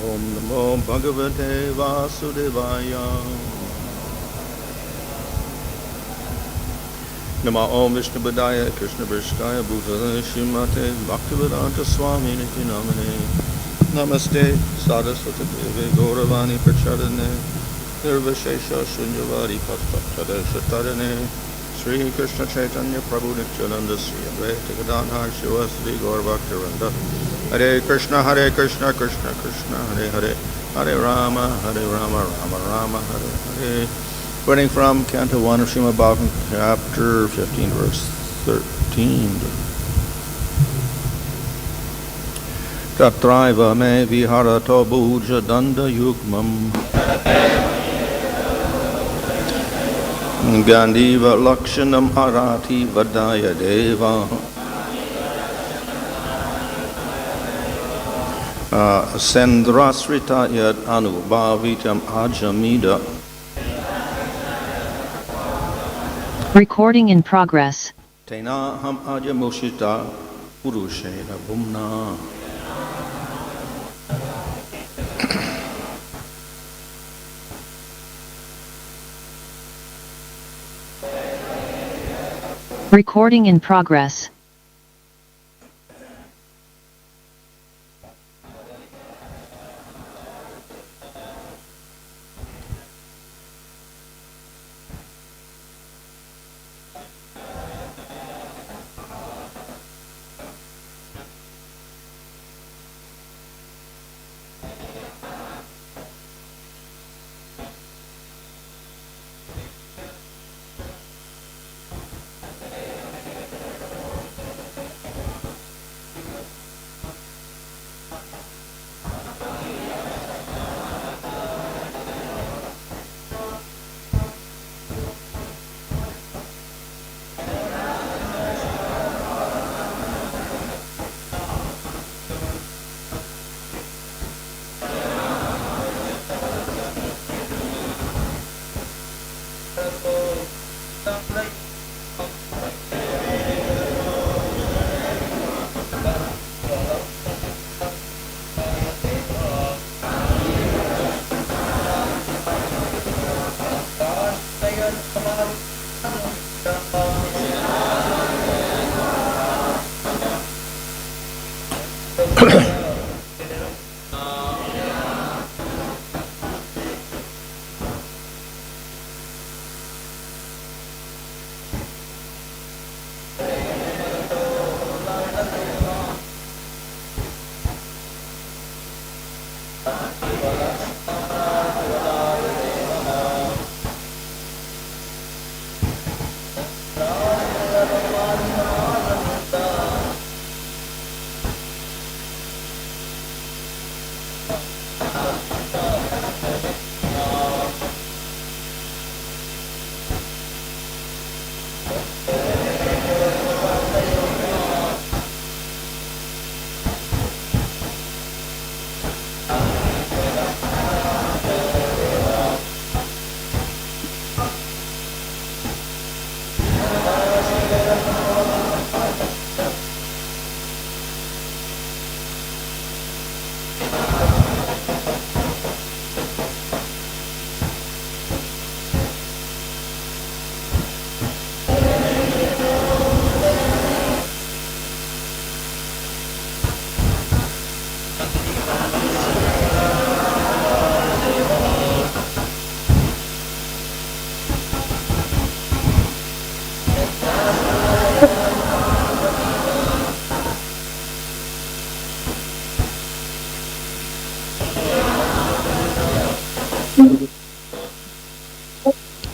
Om Namo Bhagavate Vasudevaya. Nama Om Vishnu Padaya Krishna Vrishkaya Bhutale Shrimate Bhaktivedanta Swami Niti Namane. Namaste Saraswati Devi Gauravani Prachadane Nirvashesha Shunyavadi Pastatade Shatadane Sri Krishna Chaitanya Prabhu Nityananda Sri Advaita Gadadhar Shivasri Gaur Bhaktivinoda Hare Krishna Krishna Krishna Hare Hare Hare Rama Rama Rama Hare Hare. Reading from Canto 1 of Srimad Bhagavatam, chapter 15, verse 13. Tatraiva me viharato bhuja-daṇḍa-yugmam gāṇḍīva-lakṣaṇam arāti-vadhāya devāḥ sendrāḥ śritā yad-anubhāvitam ājamīḍha. Recording in progress. Tenāham adya muṣitaḥ puruṣeṇa bhūmnā. Recording in progress.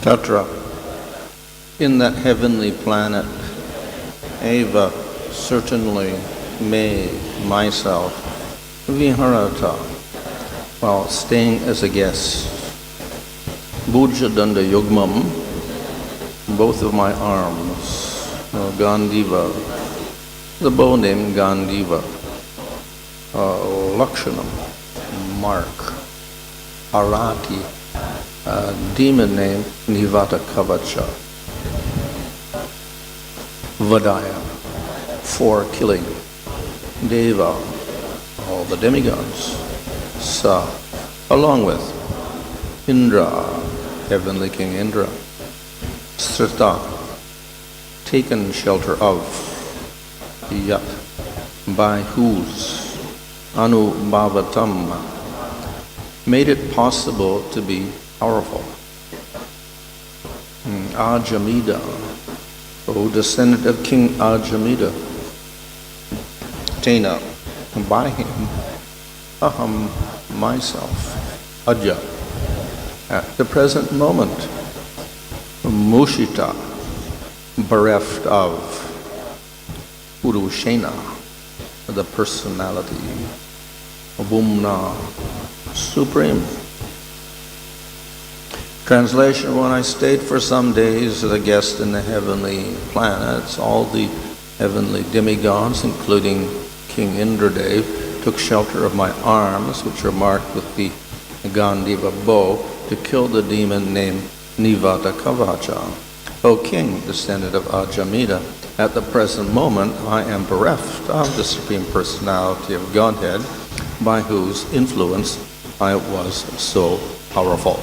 Tatra. In that heavenly planet, Eva, certainly, me, myself, viharata, while staying as a guest, bhuja-daṇḍa-yugmam, both of my arms, gāṇḍīva, the bow named gāṇḍīva-lakṣaṇam, mark, arāti, demon named Nivātakavaca, vadhāya, for killing, devāḥ, all the demigods, So, along with Indra, heavenly King Indra, śritā, taken shelter of, yat, by whose yad-anubhāvitam, made it possible to be powerful. Ājamīḍha, O descendant of King Ajamīḍha, tena, by him, aham, myself, adya, at the present moment, muṣitaḥ, bereft of, puruṣeṇa, the personality, bhūmnā, supreme. Translation: when I stayed for some days as a guest in the heavenly planets, all the heavenly demigods, including King Indra, took shelter of my arms, which are marked with the gāṇḍīva bow, to kill the demon named Nivātakavaca. O King, descendant of Ajamīḍha, at the present moment I am bereft of the Supreme Personality of Godhead, by whose influence I was so powerful.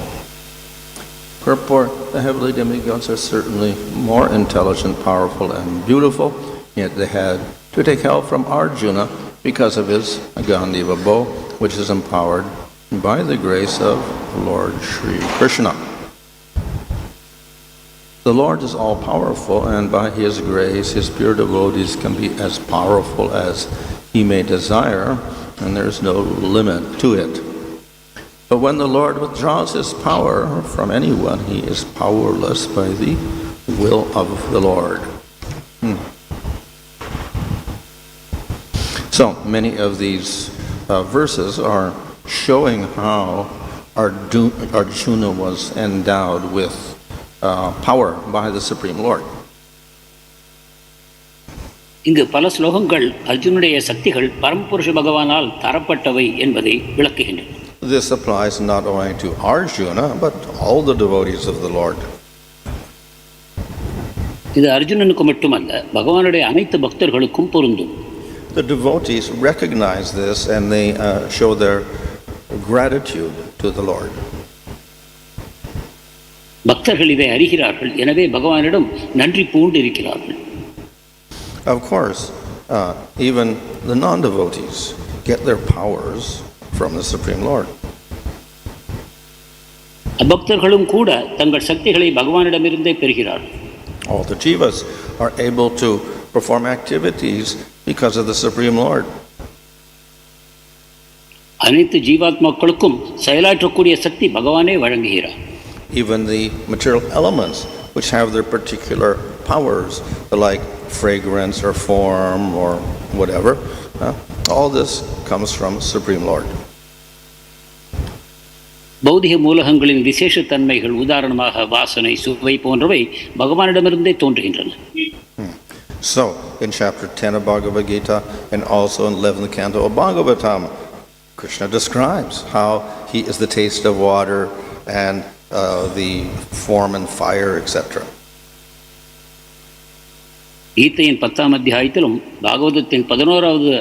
Purport: the heavenly demigods are certainly more intelligent, powerful, and beautiful, yet they had to take help from Arjuna because of his gāṇḍīva bow, which is empowered by the grace of Lord Sri Krishna. The Lord is all-powerful, and by His grace, His pure devotees can be as powerful as He may desire, and there is no limit to it. But when the Lord withdraws His power from anyone, He is powerless by the will of the Lord. So, many of these verses are showing how Arjuna was endowed with power by the Supreme Lord. இங்கு பல ஸ்லோகங்கள் அர்ஜுனுடைய சக்திகள் பரமபுருஷ பகவானால் தரப்பட்டவை என்பதை விளக்குகின்றன. This applies not only to Arjuna, but all the devotees of the Lord. இது அர்ஜுனனுக்கு மட்டுமல்ல, பகவானுடைய அனைத்து பக்தர்களுக்கும் பொருந்தும். The devotees recognize this and they show their gratitude to the Lord. பக்தர்கள் இதை அறிகிறார்கள், எனவே பகவானிடம் நன்றி பூண்டு இருக்கிறார்கள். Of course, even the non-devotees get their powers from the Supreme Lord. அபக்தர்களும் கூட தங்கள் சக்திகளை பகவானிடமிருந்தே பெறுகிறார்கள். All the jivas are able to perform activities because of the Supreme Lord. அனைத்து ஜீவாத்மாக்களுக்கும் செயலாற்றக்கூடிய சக்தி பகவானே வழங்குகிறார். Even the material elements which have their particular powers, like fragrance or form or whatever, all this comes from Supreme Lord. பௌதிக மூலகங்களின் விசேஷ தன்மைகள், உதாரணமாக வாசனை, சுவை போன்றவை பகவானிடமிருந்தே தோன்றுகின்றன. So, in chapter 10 of Bhagavad Gita and also in 11th canto of Bhagavatam, Krishna describes how he is the taste of water and the form and fire, etc. கீதையின் 10ஆம் அத்தியாயத்திலும் பாகவதத்தின் 11வது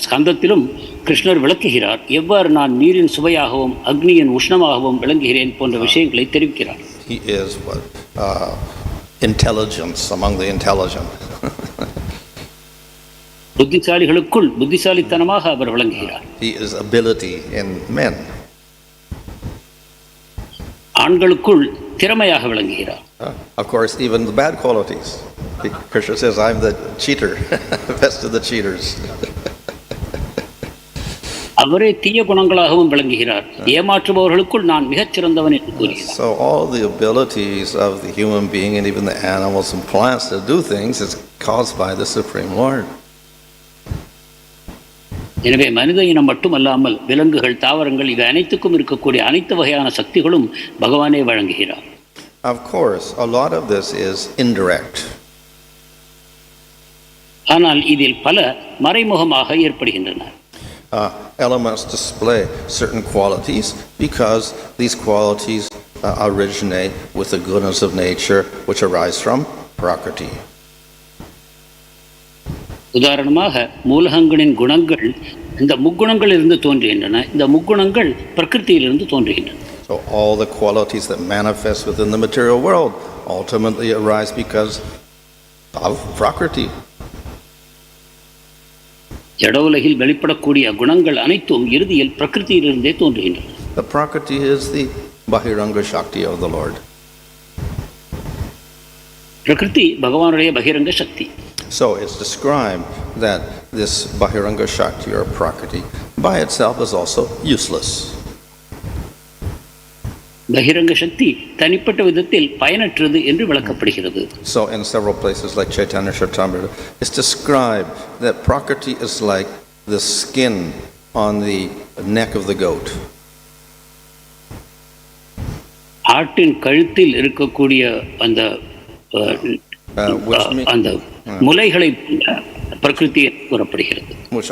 ஸ்கந்தத்திலும் கிருஷ்ணர் விளக்குகிறார், எவ்வாறு நான் நீரின் சுவையாகவும் அக்னியின் உஷ்ணமாகவும் விளங்குகிறேன் போன்ற விஷயங்களை தெரிவிக்கிறார். He is intelligence among the intelligent. புத்திசாலிகளுக்குள் புத்திசாலித்தனமாக அவர் விளங்குகிறார். He is ability in men. ஆண்களுக்குள் திறமையாக விளங்குகிறார். Of course, even the bad qualities. Krishna says, I'm the cheater, best of the cheaters. அவரே தீய குணங்களாகவும் விளங்குகிறார். ஏமாற்றுபவர்களுக்குள் நான் மிகச் சிறந்தவன் என்று கூறுகிறார். So all the abilities of the human being and even the animals and plants to do things is caused by the Supreme Lord. எனவே மனித இனம் மட்டுமல்லாமல் விலங்குகள், தாவரங்கள் இவை அனைத்துக்கும் இருக்கக்கூடிய அனைத்து வகையான சக்திகளும் பகவானே வழங்குகிறார். Of course, a lot of this is indirect. ஆனால் இதில் பல மறைமுகமாக ஏற்படுகின்றன. Elements display certain qualities because these qualities originate with the goodness of nature which arise from prakriti. உதாரணமாக மூலகங்களின் குணங்கள் இந்த முக்குணங்களிலிருந்து தோன்றுகின்றன. இந்த முக்குணங்கள் பிரகிருதியிலிருந்து தோன்றுகின்றன. So all the qualities that manifest within the material world ultimately arise because of prakriti. ஜட உலகில் வெளிப்படக்கூடிய குணங்கள் அனைத்தும் இறுதியில் பிரகிருதியிலிருந்தே தோன்றுகின்றன. The prakriti is the bahiranga shakti of the Lord. பிரகிருதி பகவானுடைய பகிரங்க சக்தி. So it's described that this bahiranga shakti or prakriti by itself is also useless. பகிரங்க சக்தி தனிப்பட்ட விதத்தில் பயனற்றது என்று விளக்கப்படுகிறது. So in several places like Chaitanya Charitamrita, it's described that prakriti is like the skin on the neck of the goat. ஆட்டின் கழுத்தில் இருக்கக்கூடிய அந்த அந்த முலைகளை பிரகிருதி கூறப்படுகிறது. Which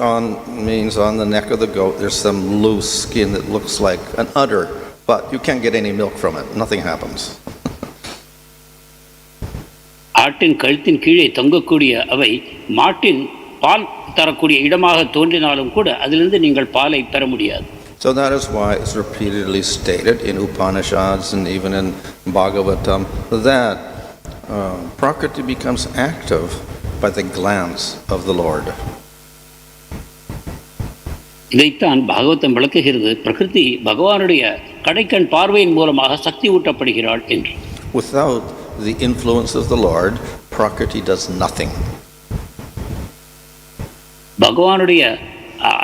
means on the neck of the goat there's some loose skin that looks like an udder, but you can't get any milk from it. Nothing happens. ஆட்டின் கழுத்தின் கீழே தொங்கக்கூடிய அவை மாட்டின் பால் தரக்கூடிய இடமாக தோன்றினாலும் கூட அதிலிருந்து நீங்கள் பாலை பெற முடியாது. So that is why it's repeatedly stated in Upanishads and even in Bhagavatam that prakriti becomes active by the glance of the Lord. இதைத்தான் பாகவதம் விளக்குகிறது. பிரகிருதி பகவானுடைய கடைக்கண் பார்வையின் மூலமாக சக்தி ஊட்டப்படுகிறாள் என்று. Without the influence of the Lord, prakriti does nothing. பகவானுடைய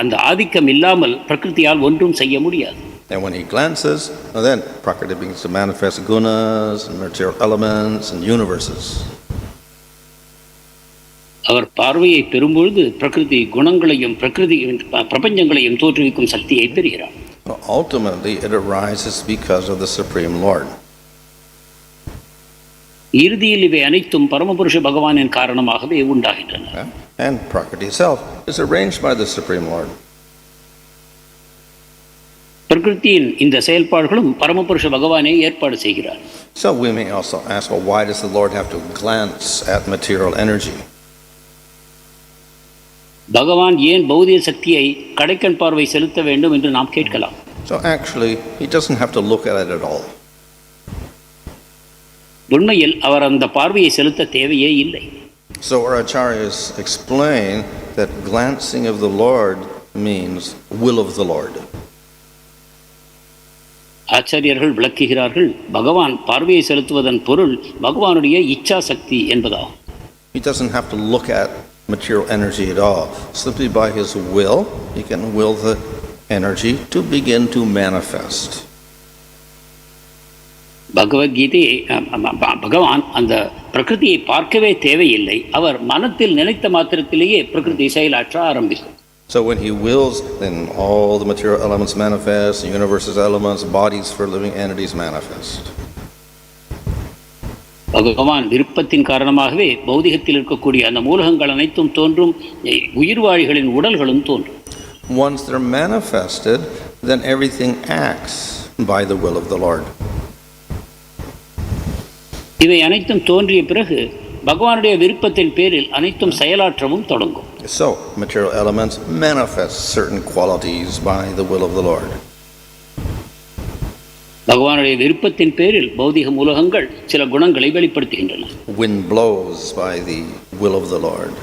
அந்த ஆதிக்கம் இல்லாமல் பிரகிருதியால் ஒன்றும் செய்ய முடியாது. And when he glances, then prakriti begins to manifest gunas and material elements and universes. அவர் பார்வையை பெறும்பொழுது பிரகிருதி குணங்களையும் பிரகிருதி பிரபஞ்சங்களையும் தோற்றுவிக்கும் சக்தியை பெறுகிறார். Ultimately it arises because of the Supreme Lord. இறுதியில் இவை அனைத்தும் பரமபுருஷ பகவானின் காரணமாகவே உண்டாகின்றன. And prakriti itself is arranged by the Supreme Lord. பிரகிருதியின் இந்த செயல்பாடுகளும் பரமபுருஷ பகவானே ஏற்பாடு செய்கிறார். So we may also ask, well, why does the Lord have to glance at material energy? பகவான் ஏன் பௌதிக சக்தியை கடைக்கண் பார்வை செலுத்த வேண்டும் என்று நாம் கேட்கலாம். So actually he doesn't have to look at it at all. உண்மையில் அவர் அந்த பார்வையை செலுத்த தேவையே இல்லை. So our acharyas explain that glancing of the Lord means will of the Lord. ஆச்சாரியர்கள் விளக்குகிறார்கள், பகவான் பார்வையை செலுத்துவதன் பொருள் பகவானுடைய இச்சா சக்தி என்பதாகும். He doesn't have to look at material energy at all. Simply by his will, he can will the energy to begin to manifest. பகவத்கீதையை பகவான் அந்த பிரகிருதியை பார்க்கவே தேவையில்லை. அவர் மனத்தில் நினைத்த மாத்திரத்திலேயே பிரகிருதி செயலாற்ற ஆரம்பிக்கும். So when he wills, then all the material elements manifest, the universe's elements, bodies for living entities manifest. பகவான் விருப்பத்தின் காரணமாகவே பௌதிகத்தில் இருக்கக்கூடிய அந்த மூலகங்கள் அனைத்தும் தோன்றும், உயிர்வாழிகளின் உடல்களும் தோன்றும். Once they're manifested, then everything acts by the will of the Lord. இவை அனைத்தும் தோன்றிய பிறகு பகவானுடைய விருப்பத்தின் பேரில் அனைத்தும் செயலாற்றவும் தொடங்கும். So material elements manifest certain qualities by the will of the Lord. பகவானுடைய விருப்பத்தின் பேரில் பௌதிக மூலகங்கள் சில குணங்களை வெளிப்படுத்துகின்றன. Wind blows by the will of the Lord.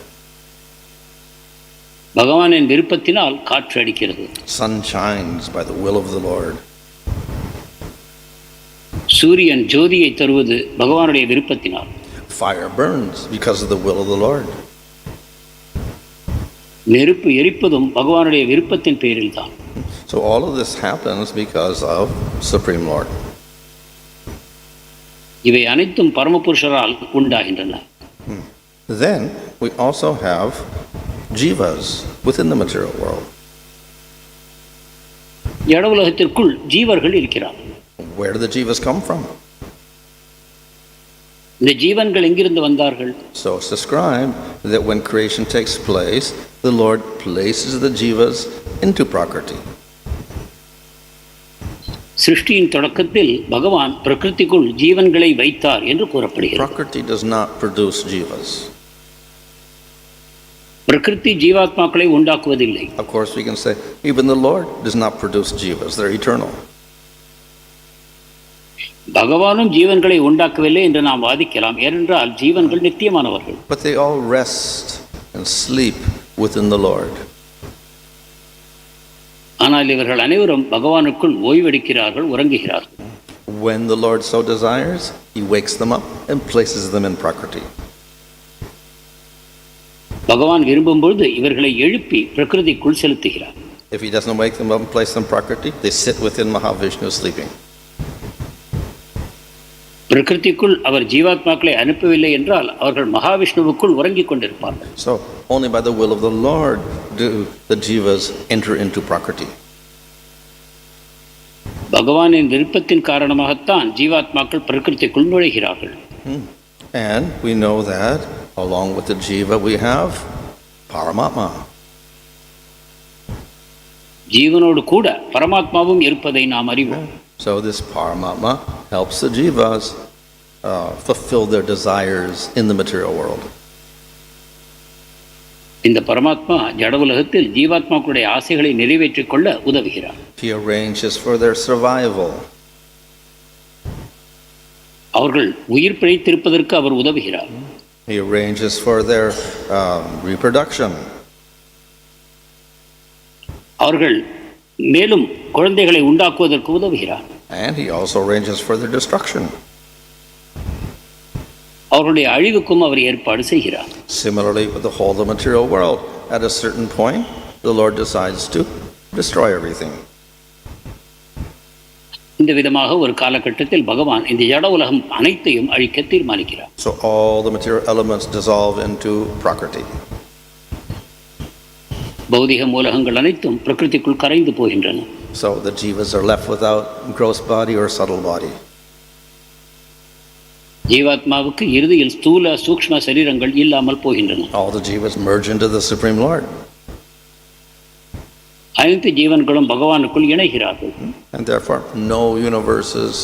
பகவானின் விருப்பத்தினால் காற்று அடிக்கிறது. Sun shines by the will of the Lord. சூரியன் ஜோதியை தருவது பகவானுடைய விருப்பத்தினால். Fire burns because of the will of the Lord. நெருப்பு எரிப்பதும் பகவானுடைய விருப்பத்தின் பேரில் தான். So all of this happens because of Supreme Lord. இவை அனைத்தும் பரமபுருஷரால் உண்டாகின்றன. Then we also have jivas within the material world. ஜட உலகத்திற்குள் ஜீவர்கள் இருக்கிறார்கள். Where do the jivas come from? இந்த ஜீவன்கள் எங்கிருந்து வந்தார்கள்? So it's described that when creation takes place, the Lord places the jivas into prakriti. சிருஷ்டியின் தொடக்கத்தில் பகவான் பிரகிருதிக்குள் ஜீவன்களை வைத்தார் என்று கூறப்படுகிறது. Prakriti does not produce jivas. பிரகிருதி ஜீவாத்மாக்களை உண்டாக்குவதில்லை. Of course, we can say even the Lord does not produce jivas; they're eternal. பகவானும் ஜீவன்களை உண்டாக்கவில்லை என்று நாம் வாதிக்கலாம். ஏனென்றால் ஜீவன்கள் நித்தியமானவர்கள். But they all rest and sleep within the Lord. ஆனால் இவர்கள் அனைவரும் பகவானுக்குள் ஓய்வெடுக்கிறார்கள், உறங்குகிறார்கள். When the Lord so desires, He wakes them up and places them in Prakriti. பகவான் விரும்பும்போது இவர்களை எழுப்பி பிரகிருதிக்குள் செலுத்துகிறார். If He doesn't wake them up and place them in Prakriti, they sit within Mahavishnu sleeping. பிரகிருதிக்குள் அவர் ஜீவாத்மாக்களை அனுப்பவில்லை என்றால் அவர்கள் மகாவிஷ்ணுவுக்குள் உறங்கிக் கொண்டிருப்பார்கள். So only by the will of the Lord do the jivas enter into Prakriti. பகவானின் விருப்பத்தின் காரணமாகத்தான் ஜீவாத்மாக்கள் பிரகிருதிக்குள் நுழைகிறார்கள். And we know that along with the jiva we have Paramatma. ஜீவனோடு கூட பரமாத்மாவும் இருப்பதை நாம் அறிவோம். So this Paramatma helps the jivas fulfill their desires in the material world. இந்த பரமாத்மா ஜட உலகத்தில் ஜீவாத்மாக்களுடைய ஆசைகளை நிறைவேற்றிக் கொள்ள உதவுகிறார். He arranges for their survival. அவர்கள் உயிர் பிழைத்திருப்பதற்கு அவர் உதவுகிறார். He arranges for their reproduction. அவர்கள் மேலும் குழந்தைகளை உண்டாக்குவதற்கு உதவுகிறார். And He also arranges for their destruction. அவர்களுடைய அழிவுக்கும் அவர் ஏற்பாடு செய்கிறார். Similarly with the whole of the material world, at a certain point the Lord decides to destroy everything. இந்த விதமாக ஒரு காலகட்டத்தில் பகவான் இந்த ஜட உலகம் அனைத்தையும் அழிக்க தீர்மானிக்கிறார். So all the material elements dissolve into Prakriti. பௌதிக மூலகங்கள் அனைத்தும் பிரகிருதிக்குள் கரைந்து போகின்றன. So the jivas are left without gross body or subtle body. ஜீவாத்மாவுக்கு இறுதியில் ஸ்தூல சூக்ஷ்ம சரீரங்கள் இல்லாமல் போகின்றன. All the jivas merge into the Supreme Lord. அனைத்து ஜீவன்களும் பகவானுக்குள் இணைகிறார்கள். And therefore no universes,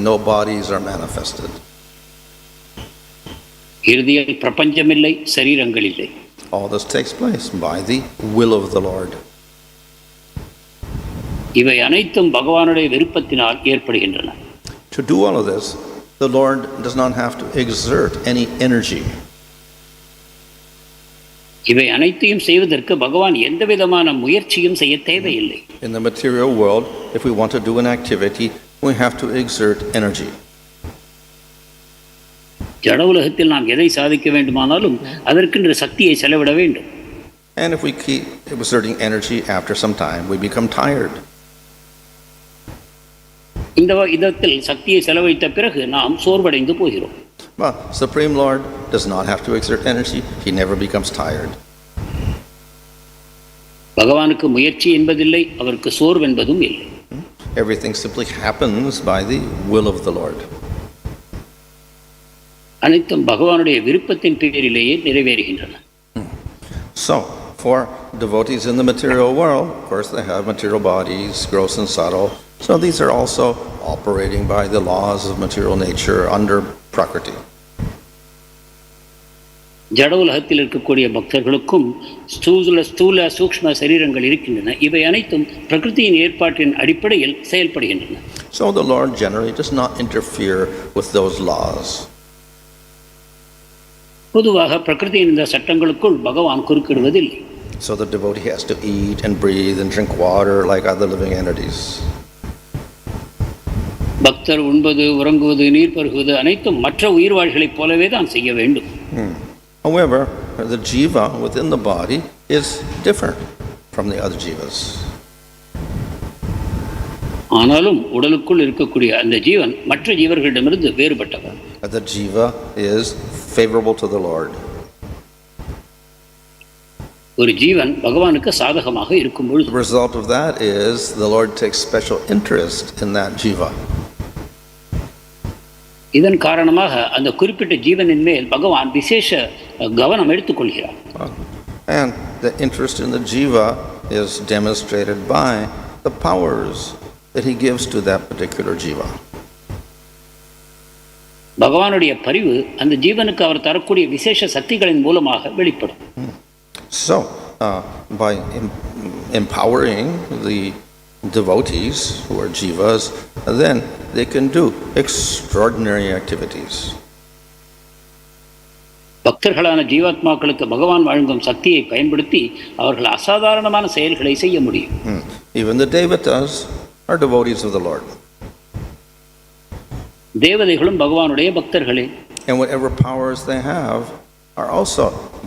no bodies are manifested. இறுதியில் பிரபஞ்சமில்லை, சரீரங்கள் இல்லை. All this takes place by the will of the Lord. இவை அனைத்தும் பகவானுடைய விருப்பத்தினால் ஏற்படுகின்றன. To do all of this, the Lord does not have to exert any energy. இவை அனைத்தையும் செய்வதற்கு பகவான் எந்த விதமான முயற்சியும் செய்ய தேவையில்லை. In the material world, if we want to do an activity, we have to exert energy. ஜட உலகத்தில் நாம் எதை சாதிக்க வேண்டுமானாலும் அதற்கென்று சக்தியை செலவிட வேண்டும். And if we keep exerting energy, after some time we become tired. இந்த விதத்தில் சக்தியை செலவழித்த பிறகு நாம் சோர்வடைந்து போகிறோம். But Supreme Lord does not have to exert energy. He never becomes tired. பகவானுக்கு முயற்சி என்பதில்லை, அவருக்கு சோர்வு என்பதும் இல்லை. Everything simply happens by the will of the Lord. அனைத்தும் பகவானுடைய விருப்பத்தின் பேரிலேயே நிறைவேறுகின்றன. So, for devotees in the material world, of course they have material bodies, gross and subtle. So these are also operating by the laws of material nature under Prakriti. ஜட உலகத்தில் இருக்கக்கூடிய பக்தர்களுக்கும் ஸ்தூல சூக்ஷ்ம சரீரங்கள் இருக்கின்றன. இவை அனைத்தும் பிரகிருதியின் ஏற்பாட்டின் அடிப்படையில் செயல்படுகின்றன. So the Lord generally does not interfere with those laws. பொதுவாக பிரகிருதியின் இந்த சட்டங்களுக்குள் பகவான் குறுக்கிடுவதில்லை. So the devotee has to eat and breathe and drink water like other living entities. பக்தர் உண்பது, உறங்குவது, நீர் பருகுவது அனைத்தும் மற்ற உயிர்வாழ்களைப் போலவே தான் செய்ய வேண்டும். However, the jiva within the body is different from the other jivas. ஆனாலும் உடலுக்குள் இருக்கக்கூடிய அந்த ஜீவன் மற்ற ஜீவர்களிடமிருந்து வேறுபட்டவர். The jiva is favorable to the Lord. ஒரு ஜீவன் பகவானுக்கு சாதகமாக இருக்கும் பொழுது The result of that is the Lord takes special interest in that jiva. இதன் காரணமாக அந்த குறிப்பிட்ட ஜீவனின் மேல் பகவான் விசேஷ கவனம் எடுத்துக்கொள்கிறார். And the interest in the jiva is demonstrated by the powers that he gives to that particular jiva. பகவானுடைய பரிவு அந்த ஜீவனுக்கு அவர் தரக்கூடிய விசேஷ சக்திகளின் மூலமாக வெளிப்படும். So, by empowering the devotees who are jivas, then they can do extraordinary activities. பக்தர்களான ஜீவாத்மாக்களுக்கு பகவான் வழங்கும் சக்தியை பயன்படுத்தி அவர்கள் அசாதாரணமான செயல்களை செய்ய முடியும். Even the devotees are devotees of the Lord. தேவதைகளும் பகவானுடைய பக்தர்களே. And whatever powers they have are also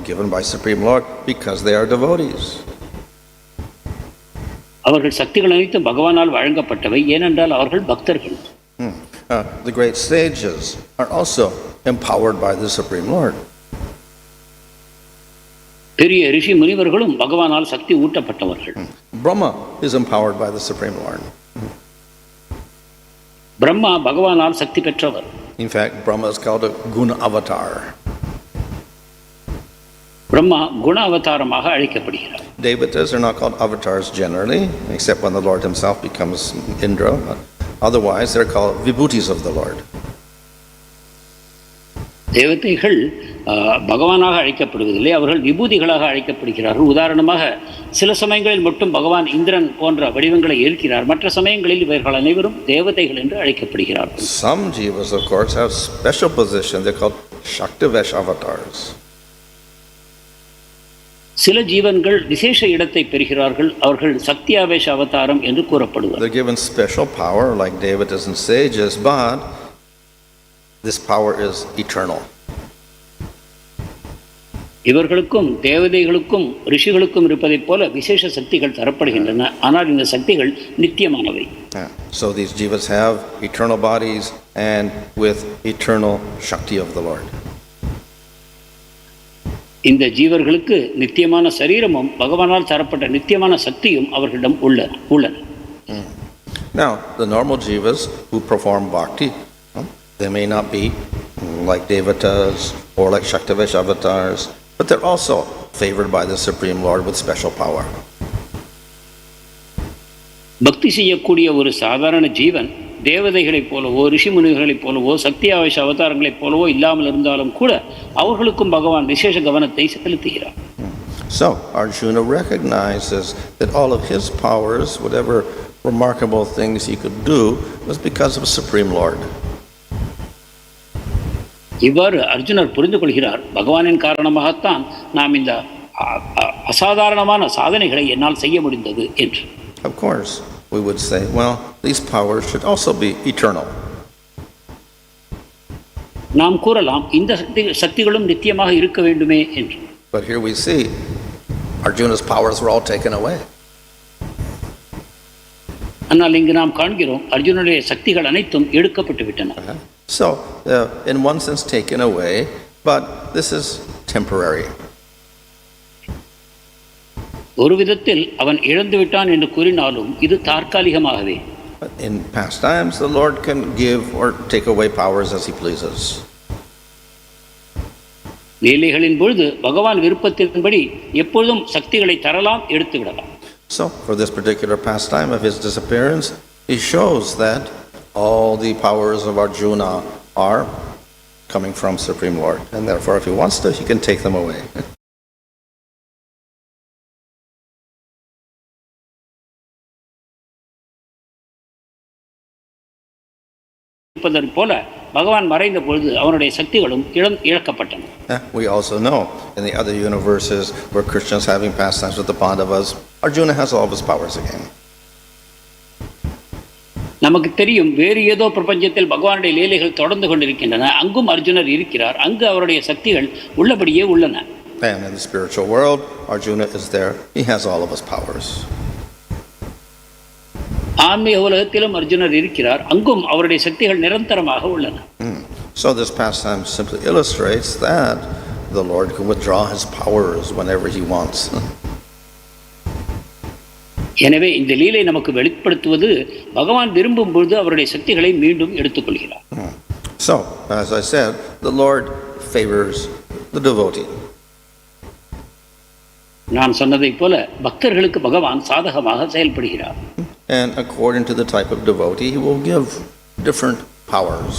given by Supreme Lord because they are devotees. அவர்கள் சக்திகள் அனைத்தும் பகவானால் வழங்கப்பட்டவை ஏனென்றால் அவர்கள் பக்தர்கள். The great sages are also empowered by the Supreme Lord. பெரிய ரிஷி முனிவர்களும் பகவானால் சக்தி ஊட்டப்பட்டவர்கள். Brahma is empowered by the Supreme Lord. Brahma பகவானால் சக்தி பெற்றவர். In fact, Brahma is called a guna avatar. Brahma குண அவதாரமாக அழைக்கப்படுகிறார். Devatas are not called avatars generally, except when the Lord himself becomes Indra. Otherwise, they're called vibhutis of the Lord. தேவதைகள் பகவானாக அழைக்கப்படுவதில்லை, அவர்கள் விபூதிகளாக அழைக்கப்படுகிறார்கள். உதாரணமாக சில சமயங்களில் மட்டும் பகவான் இந்திரன் போன்ற வடிவங்களை ஏற்கிறார், மற்ற சமயங்களில் இவர்கள் அனைவரும் தேவதைகள் என்று அழைக்கப்படுகிறார்கள். Some jivas, of course, have special position. They're called shaktivesh avatars. சில ஜீவன்கள் விசேஷ இடத்தை பெறுகிறார்கள், அவர்கள் சக்தியாவேஷ அவதாரம் என்று கூறப்படுவார். They're given special power like devatas and sages, but this power is eternal. இவர்களுக்கும் தேவதைகளுக்கும் ரிஷிகளுக்கும் இருப்பதைப் போல விசேஷ சக்திகள் தரப்படுகின்றன, ஆனால் இந்த சக்திகள் நித்தியமானவை. So these jivas have eternal bodies and with eternal shakti of the Lord. இந்த ஜீவர்களுக்கு நித்தியமான சரீரமும் பகவானால் தரப்பட்ட நித்தியமான சக்தியும் அவர்களிடம் உள்ளன. Now, the normal jivas who perform bhakti, they may not be like devatas or like shaktivesh avatars, but they're also favored by the Supreme Lord with special power. பக்தி செய்யக்கூடிய ஒரு சாதாரண ஜீவன் தேவதைகளைப் போலவோ ரிஷி முனிவர்களைப் போலவோ சக்தியாவேஷ அவதாரங்களைப் போலவோ இல்லாமல் இருந்தாலும் கூட அவர்களுக்கும் பகவான் விசேஷ கவனத்தை செலுத்துகிறார். So Arjuna recognizes that all of his powers, whatever remarkable things he could do, was because of Supreme Lord. இவ்வாறு அர்ஜுனர் புரிந்து கொள்கிறார், பகவானின் காரணமாகத்தான் நாம் இந்த அசாதாரணமான சாதனைகளை என்னால் செய்ய முடிந்தது என்று. Of course, we would say, well, these powers should also be eternal. நாம் கூறலாம், இந்த சக்திகளும் நித்தியமாக இருக்க வேண்டுமே என்று. But here we see Arjuna's powers were all taken away. ஆனால் இங்கு நாம் காண்கிறோம் அர்ஜுனுடைய சக்திகள் அனைத்தும் எடுக்கப்பட்டு விட்டன. So, in one sense taken away, but this is temporary. ஒரு விதத்தில் அவன் இழந்து விட்டான் என்று கூறினாலும் இது தற்காலிகமாகவே. In past times, the Lord can give or take away powers as he pleases. லீலைகளின் பொழுது பகவான் விருப்பத்தின்படி எப்பொழுதும் சக்திகளை தரலாம், எடுத்து விடலாம். So, for this particular pastime of his disappearance, he shows that all the powers of Arjuna are coming from Supreme Lord, and therefore, if he wants to, he can take them away. போல பகவான் மறைந்த பொழுது அவனுடைய சக்திகளும் இழக்கப்பட்டன. We also know in the other universes where Krishna is having pastimes with the Pandavas, Arjuna has all of his powers again. நமக்கு தெரியும், வேறு ஏதோ பிரபஞ்சத்தில் பகவானுடைய லீலைகள் தொடர்ந்து கொண்டிருக்கின்றன, அங்கும் அர்ஜுனர் இருக்கிறார், அங்கு அவருடைய சக்திகள் உள்ளபடியே உள்ளன. And in the spiritual world, Arjuna is there, he has all of his powers. ஆன்மீக உலகத்திலும் அர்ஜுனர் இருக்கிறார், அங்கும் அவருடைய சக்திகள் நிரந்தரமாக உள்ளன. So this pastime simply illustrates that the Lord can withdraw his powers whenever he wants. எனவே இந்த லீலை நமக்கு வெளிப்படுத்துவது பகவான் விரும்பும் பொழுது அவருடைய சக்திகளை மீண்டும் எடுத்துக்கொள்கிறார். So, as I said, the Lord favors the devotee. நான் சொன்னதை போல பக்தர்களுக்கு பகவான் சாதகமாக செயல்படுகிறார். And according to the type of devotee, he will give different powers.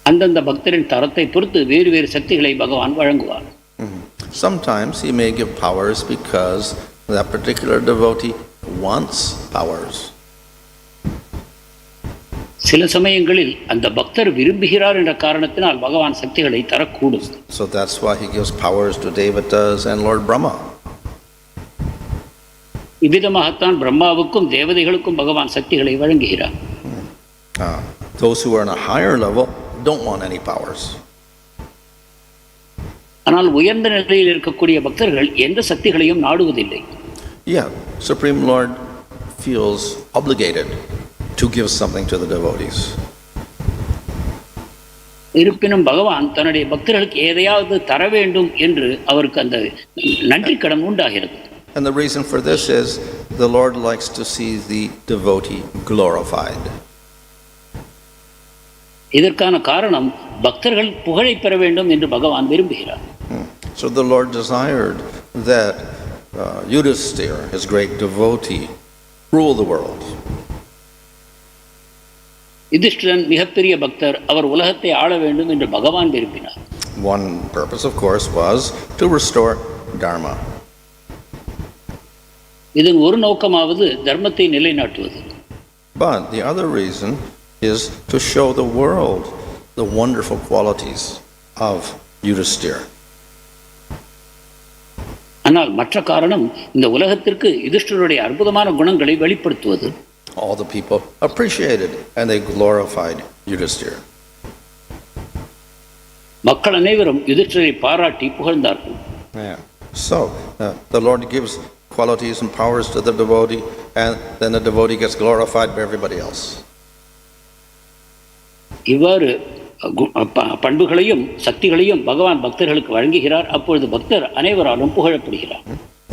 அந்தந்த பக்தரின் தரத்தை பொறுத்து வேறு வேறு சக்திகளை பகவான் வழங்குவார். Sometimes he may give powers because that particular devotee wants powers. சில சமயங்களில் அந்த பக்தர் விரும்புகிறார் என்ற காரணத்தினால் பகவான் சக்திகளை தரக்கூடும். So that's why he gives powers to Devatas and Lord Brahma. இவ்விதமாகத்தான் பிரம்மாவுக்கும் தேவதைகளுக்கும் பகவான் சக்திகளை வழங்குகிறார். Those who are on a higher level don't want any powers. ஆனால் உயர்ந்த நிலையில் இருக்கக்கூடிய பக்தர்கள் எந்த சக்திகளையும் நாடுவதில்லை. Yeah, Supreme Lord feels obligated to give something to the devotees. இருப்பினும் பகவான் தன்னுடைய பக்தர்களுக்கு எதையாவது தர வேண்டும் என்று அவருக்கு அந்த நன்றி கடன் உண்டாகிறது. And the reason for this is the Lord likes to see the devotee glorified. இதற்கான காரணம் பக்தர்கள் புகழை பெற வேண்டும் என்று பகவான் விரும்புகிறார். So the Lord desired that Yudhisthira, his great devotee, rule the world. Yudhishtiran மிகப்பெரிய பக்தர், அவர் உலகத்தை ஆள வேண்டும் என்று பகவான் விரும்பினார். One purpose, of course, was to restore Dharma. இதன் ஒரு நோக்கமாவது தர்மத்தை நிலைநாட்டுவது. But the other reason is to show the world the wonderful qualities of Yudhisthira. ஆனால் மற்ற காரணம் இந்த உலகத்திற்கு யுதிஷ்டிரருடைய அற்புதமான குணங்களை வெளிப்படுத்துவது. All the people appreciated and they glorified Yudhisthira. மக்கள் அனைவரும் யுதிஷ்டிரரை பாராட்டி புகழ்ந்தார்கள். Yeah. So the Lord gives qualities and powers to the devotee, and then the devotee gets glorified by everybody else. இவ்வாறு பண்புகளையும் சக்திகளையும் பகவான் பக்தர்களுக்கு வழங்குகிறார். அப்பொழுது பக்தர் அனைவராலும் புகழப்படுகிறார்.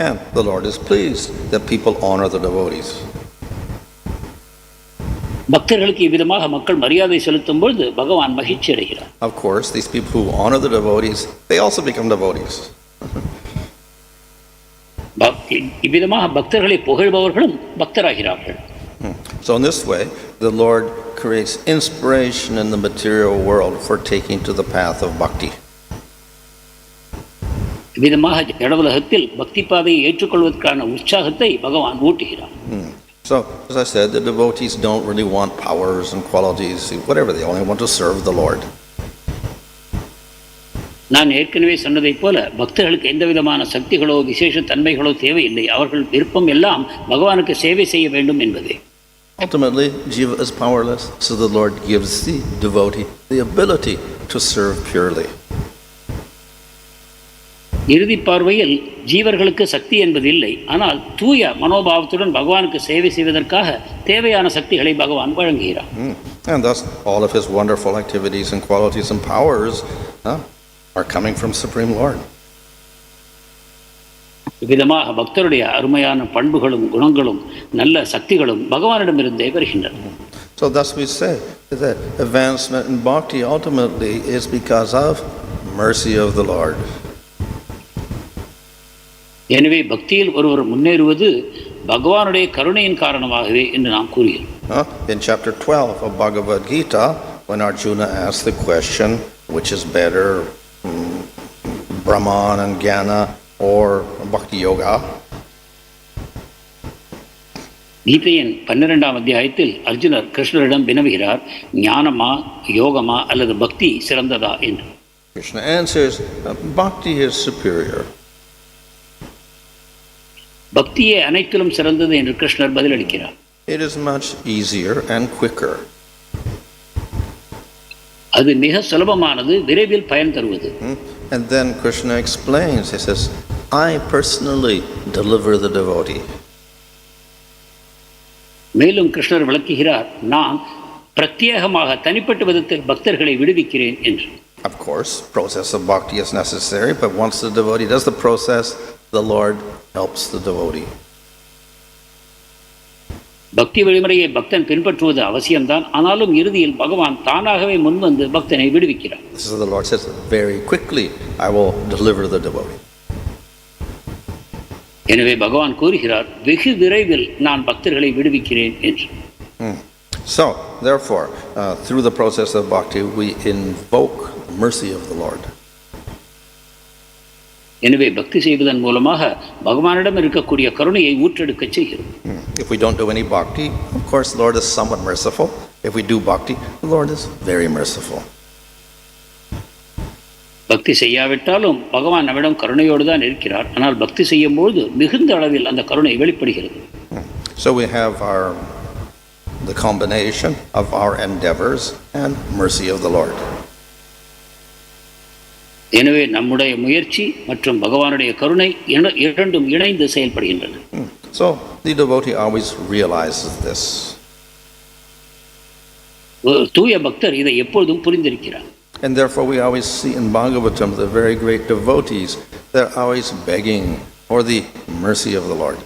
And the Lord is pleased that people honor the devotees. பக்தர்களுக்கு இவ்விதமாக மக்கள் மரியாதை செலுத்தும் பொழுது பகவான் மகிழ்ச்சி அடைகிறார். Of course, these people who honor the devotees, they also become devotees. இவ்விதமாக பக்தர்களை புகழ்பவர்களும் பக்தராகிறார்கள். So in this way, the Lord creates inspiration in the material world for taking to the path of bhakti. இவ்விதமாக ஜட உலகத்தில் பக்தி பாதையை ஏற்றுக்கொள்வதற்கான உற்சாகத்தை பகவான் ஊட்டுகிறார். So, as I said, the devotees don't really want powers and qualities, whatever. They only want to serve the Lord. நான் ஏற்கனவே சொன்னதைப் போல பக்தர்களுக்கு எந்த விதமான சக்திகளோ விசேஷ தன்மைகளோ தேவையில்லை. அவர்கள் விருப்பம் எல்லாம் பகவானுக்கு சேவை செய்ய வேண்டும் என்பதே. Ultimately, jiva is powerless, so the Lord gives the devotee the ability to serve purely. இறுதி பார்வையில் ஜீவர்களுக்கு சக்தி என்பது இல்லை. ஆனால் தூய மனோபாவத்துடன் பகவானுக்கு சேவை செய்வதற்காக தேவையான சக்திகளை பகவான் வழங்குகிறார். And thus, all of his wonderful activities and qualities and powers are coming from Supreme Lord. இவ்விதமாக பக்தருடைய அருமையான பண்புகளும் குணங்களும் நல்ல சக்திகளும் பகவானிடமிருந்தே வருகின்றன. So thus we say that advancement in bhakti ultimately is because of mercy of the Lord. எனவே பக்தியில் ஒருவர் முன்னேறுவது பகவானுடைய கருணையின் காரணமாகவே என்று நாம் கூறுகிறோம். In chapter 12 of Bhagavad Gita, when Arjuna asked the question, which is better, Brahman and Jnana or Bhakti Yoga? கீதையின் 12ஆம் அத்தியாயத்தில் அர்ஜுனர் கிருஷ்ணரிடம் வினவுகிறார், ஞானமா யோகமா அல்லது பக்தி சிறந்ததா என்று. Krishna answers, Bhakti is superior. பக்தியே அனைத்திலும் சிறந்தது என்று கிருஷ்ணர் பதிலளிக்கிறார். It is much easier and quicker. அது மிக சுலபமானது, விரைவில் பயன் தருவது. And then Krishna explains, he says, I personally deliver the devotee. மேலும் கிருஷ்ணர் விளக்குகிறார், நான் பிரத்யேகமாக தனிப்பட்ட விதத்தில் பக்தர்களை விடுவிக்கிறேன் என்று. Of course, process of bhakti is necessary, but once the devotee does the process, the Lord helps the devotee. பக்தி வழிமுறையை பக்தன் பின்பற்றுவது அவசியம்தான். ஆனாலும் இறுதியில் பகவான் தானாகவே முன்வந்து பக்தனை விடுவிக்கிறார். This is the Lord says, very quickly I will deliver the devotee. எனவே பகவான் கூறுகிறார், வெகு விரைவில் நான் பக்தர்களை விடுவிக்கிறேன் என்று. So, therefore, through the process of bhakti, we invoke the mercy of the Lord. எனவே பக்தி செய்வதன் மூலமாக பகவானிடம் இருக்கக்கூடிய கருணையை ஊற்றெடுக்க செய்கிறோம். If we don't do any bhakti, of course the Lord is somewhat merciful. If we do bhakti, the Lord is very merciful. பக்தி செய்யாவிட்டாலும் பகவான் நம்மிடம் கருணையோடு தான் இருக்கிறார். ஆனால் பக்தி செய்யும்போது மிகுந்த அளவில் அந்த கருணை வெளிப்படுகிறது. So we have the combination of our endeavors and mercy of the Lord. எனவே நம்முடைய முயற்சி மற்றும் பகவானுடைய கருணை இரண்டும் இணைந்து செயல்படுகின்றன. So the devotee always realizes this. தூய பக்தர் இதை எப்பொழுதும் புரிந்திருக்கிறார். And therefore we always see in Bhagavatam the very great devotees, they're always begging for the mercy of the Lord.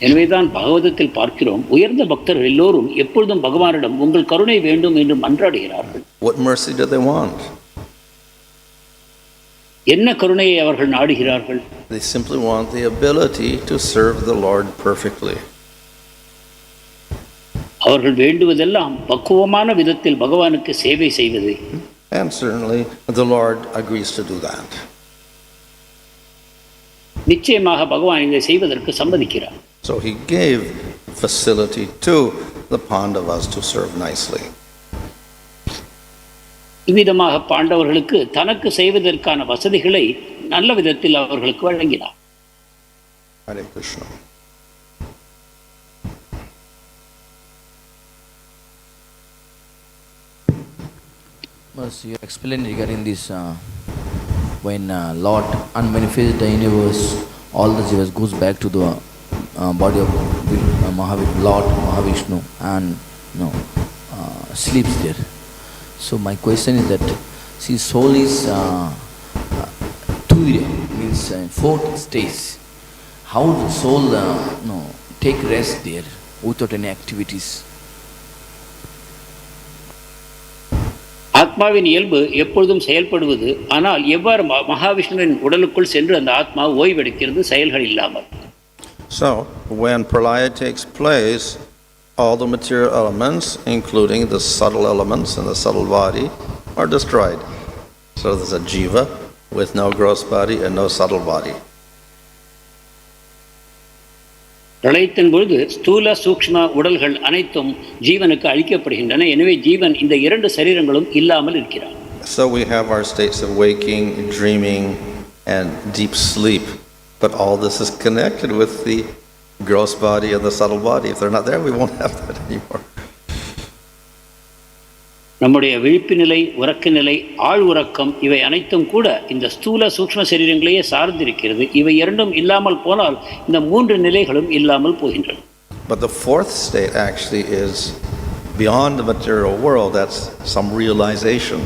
எனவேதான் பாகவதத்தில் பார்க்கிறோம், உயர்ந்த பக்தர்கள் எல்லோரும் எப்பொழுதும் பகவானிடம் உங்கள் கருணை வேண்டும் என்று மன்றாடுகிறார்கள். What mercy do they want? என்ன கருணையை அவர்கள் நாடுகிறார்கள்? They simply want the ability to serve the Lord perfectly. அவர்கள் வேண்டுவதெல்லாம் பக்குவமான விதத்தில் பகவானுக்கு சேவை செய்வது. And certainly the Lord agrees to do that. நிச்சயமாக பகவான் இதை செய்வதற்கு சம்மதிக்கிறார். So he gave facility to the Pandavas to serve nicely. இவ்விதமாக பாண்டவர்களுக்கு தனக்கு செய்வதற்கான வசதிகளை நல்ல விதத்தில் அவர்களுக்கு வழங்கினார். Hare Krishna. You explained regarding this when Lord unmanifested the universe, all the jivas goes back to the body of Lord Mahavishnu and sleeps there. So my question is that, see, soul is means fourth stage. How the soul take rest there without any activities? ஆத்மாவின் இயல்பு எப்பொழுதும் செயல்படுவது. ஆனால் எவ்வாறு மகாவிஷ்ணுவின் உடலுக்குள் சென்று அந்த ஆத்மா ஓய்வெடுக்கிறது செயல்கள் இல்லாமல்? So when pralaya takes place, all the material elements, including the subtle elements in the subtle body, are destroyed. So there's a jiva with no gross body and no subtle body. பிரளயத்தின் பொழுது ஸ்தூல சூக்ஷ்ம உடல்கள் அனைத்தும் ஜீவனுக்கு அளிக்கப்படுகின்றன. எனவே ஜீவன் இந்த இரண்டு சரீரங்களும் இல்லாமல் இருக்கிறார். So we have our states of waking, dreaming, and deep sleep. But all this is connected with the gross body and the subtle body. If they're not there, we won't have that anymore. நம்முடைய விழிப்பு நிலை, உறக்க நிலை, ஆழ் உறக்கம் இவை அனைத்தும் கூட இந்த ஸ்தூல சூக்ஷ்ம சரீரங்களையே சார்ந்திருக்கிறது. இவை இரண்டும் இல்லாமல் போனால் இந்த மூன்று நிலைகளும் இல்லாமல் போகின்றன. But the fourth state actually is beyond the material world. That's some realization.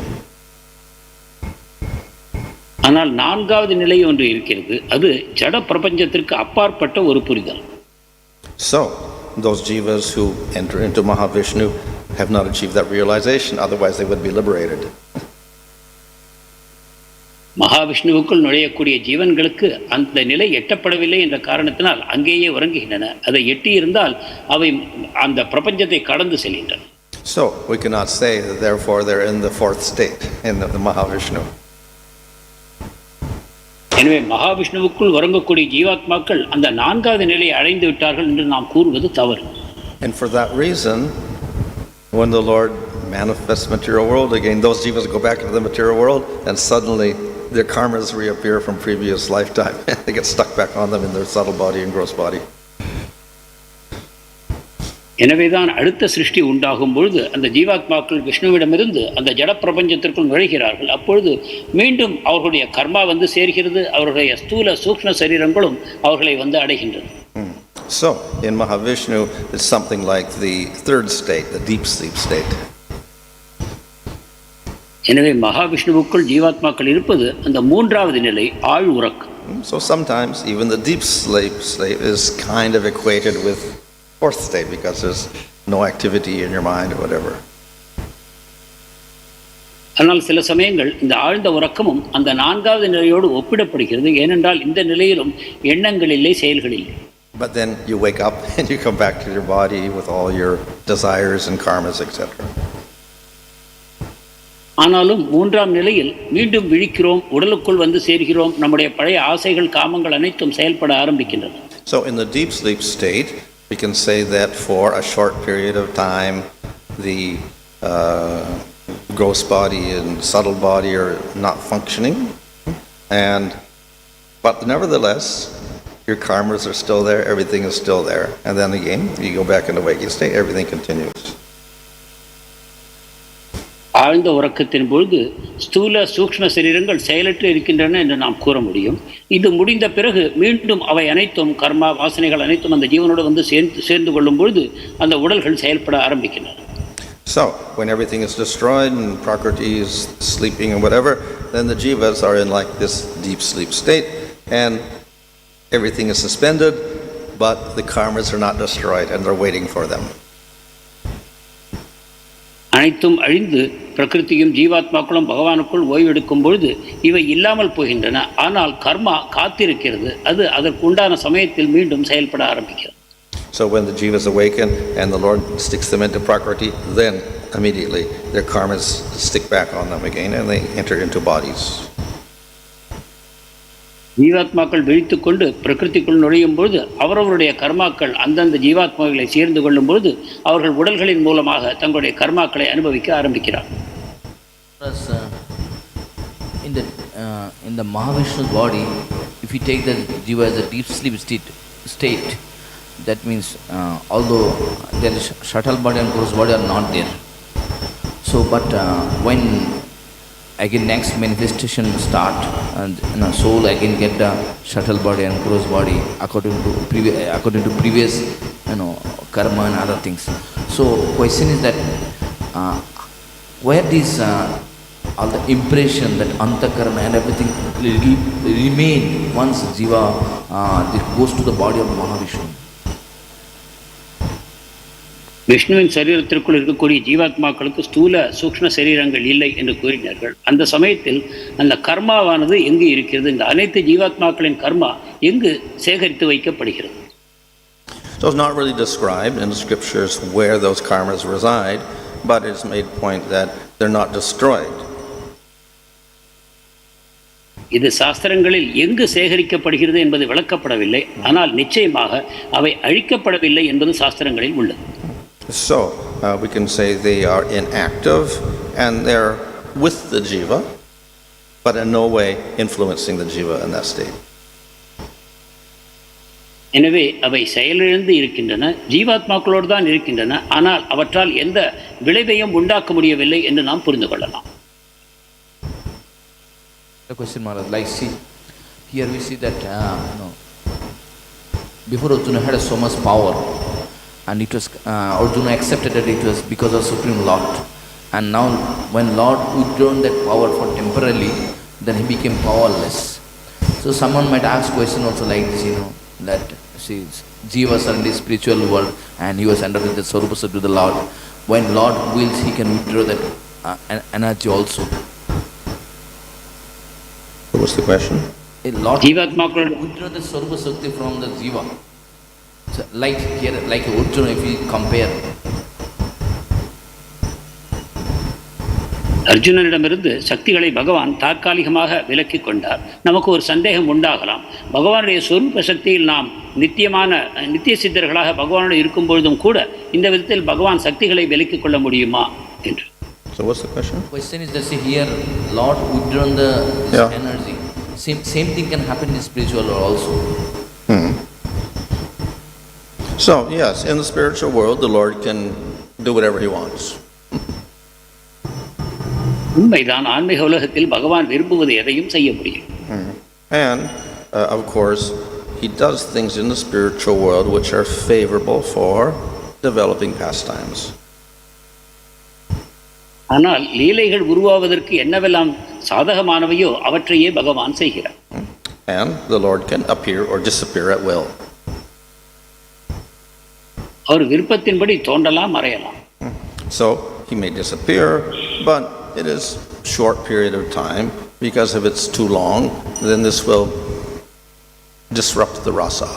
ஆனால் நான்காவது நிலை ஒன்று இருக்கிறது. அது ஜட பிரபஞ்சத்திற்கு அப்பாற்பட்ட ஒரு புரிதல். So those jivas who enter into Mahavishnu have not achieved that realization, otherwise they would be liberated. மகாவிஷ்ணுவுக்குள் நுழையக்கூடிய ஜீவன்களுக்கு அந்த நிலை எட்டப்படவில்லை என்ற காரணத்தினால் அங்கேயே உறங்குகின்றன. அதை எட்டி இருந்தால் அவை அந்த பிரபஞ்சத்தை கடந்து செல்கின்றன. So we cannot say that therefore they're in the fourth state in the Mahavishnu. எனவே மகாவிஷ்ணுவுக்குள் உறங்கக்கூடிய ஜீவாத்மாக்கள் அந்த நான்காவது நிலையை அடைந்து விட்டார்கள் என்று நாம் கூறுவது தவறு. And for that reason, when the Lord manifests material world again, those jivas go back into the material world and suddenly their karmas reappear from previous lifetime. They get stuck back on them in their subtle body and gross body. எனவேதான் அடுத்த சிருஷ்டி உண்டாகும் பொழுது அந்த ஜீவாத்மாக்கள் விஷ்ணுவிடமிருந்து அந்த ஜட பிரபஞ்சத்திற்குள் நுழைகிறார்கள். அப்பொழுது மீண்டும் அவர்களுடைய கர்மா வந்து சேர்கிறது. அவர்களுடைய ஸ்தூல சூக்ஷ்ம சரீரங்களும் அவர்களை வந்து அடைகின்றது. So in Mahavishnu, it's something like the third state, the deep sleep state. எனவே மகாவிஷ்ணுவுக்குள் ஜீவாத்மாக்கள் இருப்பது அந்த மூன்றாவது நிலை, ஆழ் உறக்கம். So sometimes even the deep sleep state is kind of equated with fourth state because there's no activity in your mind or whatever. ஆனால் சில சமயங்கள் இந்த ஆழ்ந்த உறக்கமும் அந்த நான்காவது நிலையோடு ஒப்பிடப்படுகிறது. ஏனென்றால் இந்த நிலையிலும் எண்ணங்கள் இல்லை, செயல்கள் இல்லை. But then you wake up and you come back to your body with all your desires and karmas, etc. ஆனாலும் மூன்றாம் நிலையில் மீண்டும் விழிக்கிறோம், உடலுக்குள் வந்து சேர்கிறோம், நம்முடைய பழைய ஆசைகள் காமங்கள் அனைத்தும் செயல்பட ஆரம்பிக்கின்றன. So in the deep sleep state, we can say that for a short period of time, the gross body and subtle body are not functioning, but nevertheless, your karmas are still there, everything is still there, and then again, you go back into waking state, everything continues. ஆழ்ந்த உறக்கத்தின் பொழுது ஸ்தூல சூக்ஷ்ம சரீரங்கள் செயலற்று இருக்கின்றன என்று நாம் கூற முடியும். இது முடிந்த பிறகு மீண்டும் அவை அனைத்தும் கர்மா வாசனைகள் அனைத்தும் அந்த ஜீவனோடு வந்து சேர்ந்து கொள்ளும் பொழுது அந்த உடல்கள் செயல்பட ஆரம்பிக்கின்றன. So when everything is destroyed and Prakriti is sleeping and whatever, then the jivas are in like this deep sleep state and everything is suspended, but the karmas are not destroyed and they're waiting for them. அனைத்தும் அழிந்து பிரகிருதியும் ஜீவாத்மாக்களும் பகவானுக்குள் ஓய்வெடுக்கும் பொழுது இவை இல்லாமல் போகின்றன. ஆனால் கர்மா காத்திருக்கிறது, அது அதற்கு உண்டான சமயத்தில் மீண்டும் செயல்பட ஆரம்பிக்கிறது. So when the jivas awaken and the Lord sticks them into Prakriti, then immediately their karmas stick back on them again and they enter into bodies. ஜீவாத்மாக்கள் விழித்துக் கொண்டு பிரகிருதிக்குள் நுழையும் பொழுது அவரவருடைய கர்மாக்கள் அந்தந்த ஜீவாத்மாக்களை சேர்ந்து கொள்ளும் பொழுது அவர்கள் உடல்களின் மூலமாக தங்களுடைய கர்மாக்களை அனுபவிக்க ஆரம்பிக்கிறார். In the Mahavishnu body, if you take the jiva as a deep sleep state, that means although there is subtle body and gross body are not there. So, but when again next manifestation start and soul again get the subtle body and gross body according to previous karma and other things. So question is that where these all the impression that antakarana and everything remain once jiva goes to the body of Mahavishnu. விஷ்ணுவின் சரீரத்திற்குள் இருக்கக்கூடிய ஜீவாத்மாக்களுக்கு ஸ்தூல சூக்ஷ்ம சரீரங்கள் இல்லை என்று கூறினார்கள். அந்த சமயத்தில் அந்த கர்மாவானது எங்கு இருக்கிறது? இந்த அனைத்து ஜீவாத்மாக்களின் கர்மா எங்கு சேகரித்து வைக்கப்படுகிறது? So it's not really described in the scriptures where those karmas reside, but it's made point that they're not destroyed. இது சாஸ்திரங்களில் எங்கு சேகரிக்கப்படுகிறது என்பது விளக்கப்படவில்லை. ஆனால் நிச்சயமாக அவை அழிக்கப்படவில்லை என்பது சாஸ்திரங்களில் உள்ளது. So we can say they are inactive and they're with the jiva, but in no way influencing the jiva in that state. எனவே அவை செயலிழந்து இருக்கின்றன, ஜீவாத்மாக்களோடு தான் இருக்கின்றன, ஆனால் அவற்றால் எந்த விளைவையும் உண்டாக்க முடியவில்லை என்று நாம் புரிந்து கொள்ளலாம். The question Maharaj, like see, here we see that before Arjuna had so much power, and it was Arjuna accepted that it was because of Supreme Lord, and now when Lord withdrawn that power for temporarily, then he became powerless. So someone might ask question also like this, that see jivas are in the spiritual world and he was under the Sarupa to the Lord. When Lord wills, he can withdraw that energy also. What was the question? Lord withdraw the Sarupa Sakti from the jiva. So like here, like Arjuna, if we compare. அர்ஜுனனிடமிருந்து சக்திகளை பகவான் தற்காலிகமாக விலக்கி கொண்டார். நமக்கு ஒரு சந்தேகம் உண்டாகலாம், பகவானுடைய சொரூப சக்தியில் நாம் நித்திய சித்தர்களாக பகவானோடு இருக்கும் பொழுதும் கூட இந்த விதத்தில் பகவான் சக்திகளை விலக்கிக் கொள்ள முடியுமா என்று. So what's the question? Question is that see here, Lord withdrawn the energy. Same thing can happen in spiritual world also. So yes, in the spiritual world, the Lord can do whatever He wants. உண்மைதான், ஆன்மீக உலகத்தில் பகவான் விரும்புவது எதையும் செய்ய முடியும். And of course, He does things in the spiritual world which are favorable for developing pastimes. ஆனால் லீலைகள் உருவாவதற்கு என்னவெல்லாம் சாதகமானவையோ அவற்றையே பகவான் செய்கிறார். And the Lord can appear or disappear at will. அவர் விருப்பத்தின்படி தோன்றலாம், மறையலாம். So He may disappear, but it is short period of time, because if it's too long, then this will disrupt the rasa.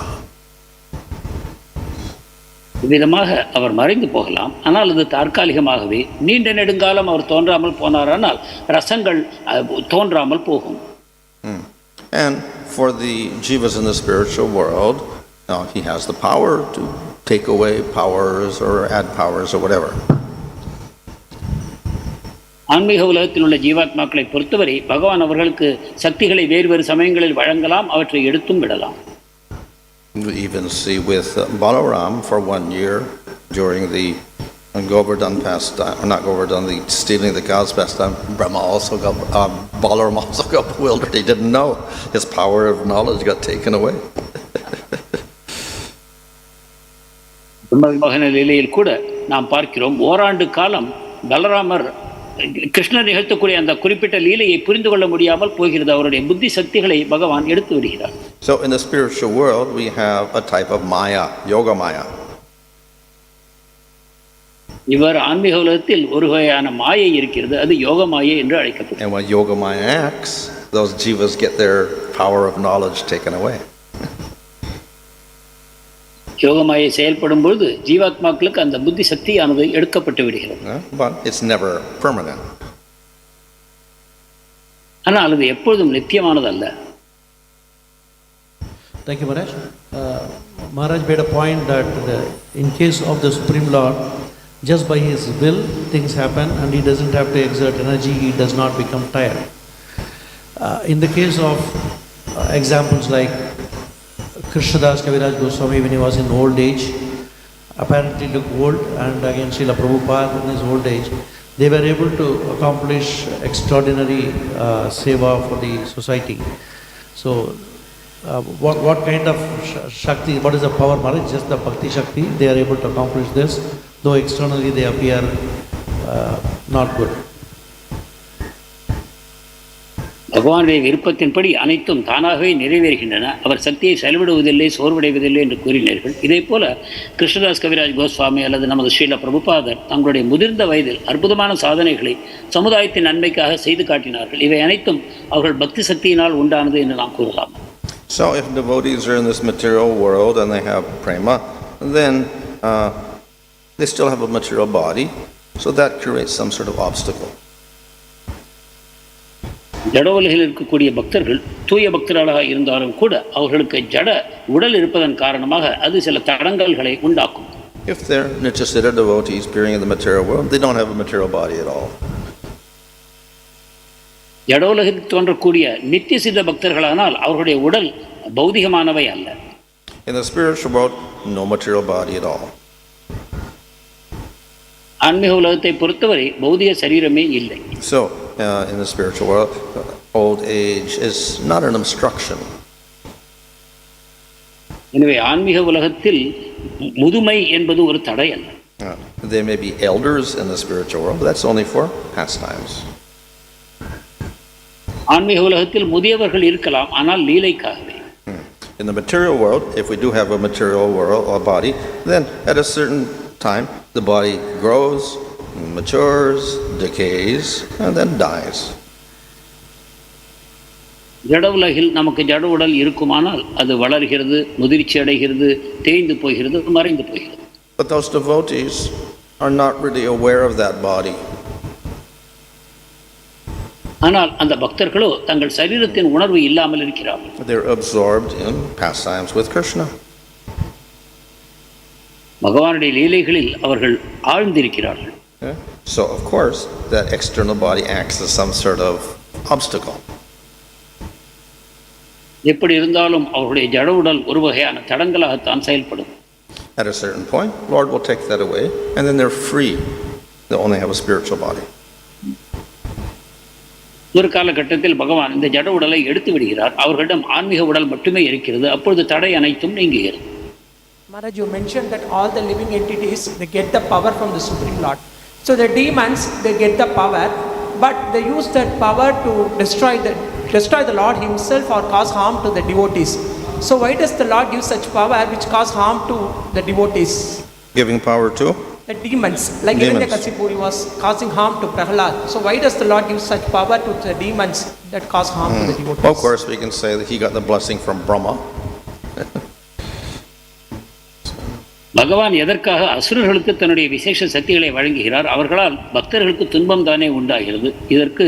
இவ்விதமாக அவர் மறைந்து போகலாம். ஆனால் அது தற்காலிகமாகவே. நீண்ட நெடுங்காலம் அவர் தோன்றாமல் போனாரானால் ரசங்கள் தோன்றாமல் போகும். And for the jivas in the spiritual world, he has the power to take away powers or add powers or whatever. ஆன்மீக உலகத்தில் உள்ள ஜீவாத்மாக்களை பொறுத்தவரை பகவான் அவர்களுக்கு சக்திகளை வேறு சமயங்களில் வழங்கலாம், அவற்றை எடுத்தும் விடலாம். We even see with Balaram for 1 year during the Govardhan pastime, or not Govardhan, the stealing the cows pastime, Balaram also got bewildered. He didn't know his power of knowledge got taken away. பிரம்மவிமோகன லீலையில் கூட நாம் பார்க்கிறோம், ஓராண்டு காலம் பலராமர் கிருஷ்ணர் நிகழ்த்தக்கூடிய அந்த குறிப்பிட்ட லீலையை புரிந்து கொள்ள முடியாமல் போகிறது. அவருடைய புத்தி சக்திகளை பகவான் எடுத்து விடுகிறார். So in the spiritual world we have a type of maya, yoga maya. இவர் ஆன்மீக உலகத்தில் ஒரு வகையான மாயை இருக்கிறது, அது யோக மாயை என்று அழைக்கப்படுகிறது. And when yoga maya acts, those jivas get their power of knowledge taken away. யோக மாயை செயல்படும் பொழுது ஜீவாத்மாக்களுக்கு அந்த புத்தி சக்தியானது எடுக்கப்பட்டு விடுகிறது. But it's never permanent. ஆனால் அது எப்பொழுதும் நித்தியமானதல்ல. Thank you, Maharaj. Maharaj made a point that in case of the Supreme Lord, just by his will things happen and he doesn't have to exert energy, he does not become tired. In the case of examples like Krishnadas Kaviraj Goswami, when he was in old age, apparently looked old, and again Srila Prabhupada in his old age, they were able to accomplish extraordinary seva for the society. So what kind of Shakti, what is the power, Maharaj? Just the Bhakti Shakti, they are able to accomplish this, though externally they appear not good. பகவானுடைய விருப்பத்தின்படி அனைத்தும் தானாகவே நிறைவேறுகின்றன. அவர் சக்தியை செலவிடுவதில்லை, சோர்வடைவதில்லை என்று கூறினார்கள். இதே போல கிருஷ்ணதாஸ் கவிராஜ் கோஸ்வாமி அல்லது நமது ஸ்ரீல பிரபுபாதர் தங்களுடைய முதிர்ந்த வயதில் அற்புதமான சாதனைகளை சமுதாயத்தின் நன்மைக்காக செய்து காட்டினார்கள். இவை அனைத்தும் அவர்கள் பக்தி சக்தியினால் உண்டானது என்று நாம் கூறலாம். So if devotees are in this material world and they have prema, then they still have a material body, so that creates some sort of obstacle. ஜட உலகில் இருக்கக்கூடிய பக்தர்கள் தூய பக்தர்களாக இருந்தாலும் கூட அவர்களுக்கு ஜட உடல் இருப்பதன் காரணமாக அது சில தடங்கல்களை உண்டாக்கும். If they're nityasiddha devotees appearing in the material world, they don't have a material body at all. ஜட உலகில் தோன்றக்கூடிய நித்திய சித்த பக்தர்களானால் அவர்களுடைய உடல் பௌதிகமானவை அல்ல. In the spiritual world, no material body at all. ஆன்மீக உலகத்தை பொறுத்தவரை பௌதிக சரீரமே இல்லை. So in the spiritual world, old age is not an obstruction. எனவே ஆன்மீக உலகத்தில் முதுமை என்பது ஒரு தடை அல்ல. There may be elders in the spiritual world, but that's only for pastimes. ஆன்மீக உலகத்தில் முதியவர்கள் இருக்கலாம், ஆனால் லீலைக்காகவே. In the material world, if we do have a material world or body, then at a certain time the body grows, matures, decays, and then dies. ஜட உலகில் நமக்கு ஜட உடல் இருக்குமானால் அது வளர்கிறது, முதிர்ச்சி அடைகிறது, தேய்ந்து போகிறது, மறைந்து போகிறது. But those devotees are not really aware of that body. ஆனால் அந்த பக்தர்களோ தங்கள் சரீரத்தின் உணர்வு இல்லாமல் இருக்கிறார்கள். They're absorbed in pastimes with Krishna. பகவானுடைய லீலைகளில் அவர்கள் ஆழ்ந்திருக்கிறார்கள். So of course that external body acts as some sort of obstacle. எப்படி இருந்தாலும் அவருடைய ஜட உடல் ஒரு வகையான தடங்களாகத்தான் செயல்படும். At a certain point, Lord will take that away, and then they're free. They only have a spiritual body. ஒரு காலகட்டத்தில் பகவான் இந்த ஜட உடலை எடுத்து விடுகிறார். அவர்களிடம் ஆன்மீக உடல் மட்டுமே இருக்கிறது. அப்பொழுது தடை அனைத்தும் நீங்குகிறது. Maharaj, you mentioned that all the living entities, they get the power from the Supreme Lord. So the demons, they get the power, but they use that power to destroy the Lord himself or cause harm to the devotees. So why does the Lord use such power which cause harm to the devotees? Giving power to? The demons. Like Hiranyakasipu, he was causing harm to Prahlad. So why does the Lord use such power to the demons that cause harm to the devotees? Well, of course, we can say that he got the blessing from Brahma. பகவான் எதற்காக அசுரர்களுக்கு தன்னுடைய விசேஷ சக்திகளை வழங்குகிறார்? அவர்களால் பக்தர்களுக்கு துன்பம் தானே உண்டாகிறது. இதற்கு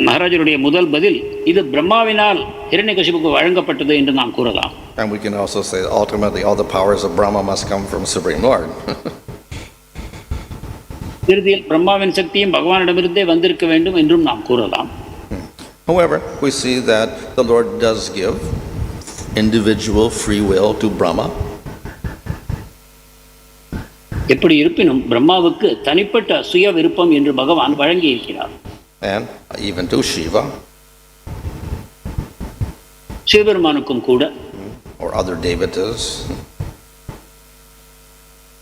மகாராஜருடைய முதல் பதில், இது பிரம்மாவினால் ஹிரண்யகசிபுக்கு வழங்கப்பட்டது என்று நாம் கூறலாம். And we can also say ultimately all the powers of Brahma must come from Supreme Lord. இறுதியில் பிரம்மாவின் சக்தியும் பகவானிடமிருந்தே வந்திருக்க வேண்டும் என்றும் நாம் கூறலாம். However, we see that the Lord does give individual free will to Brahma. எப்படி இருப்பினும் பிரம்மாவுக்கு தனிப்பட்ட சுய விருப்பம் என்று பகவான் வழங்கி இருக்கிறார். And even to Shiva. சிவபெருமானுக்கும் கூட. Or other devotees.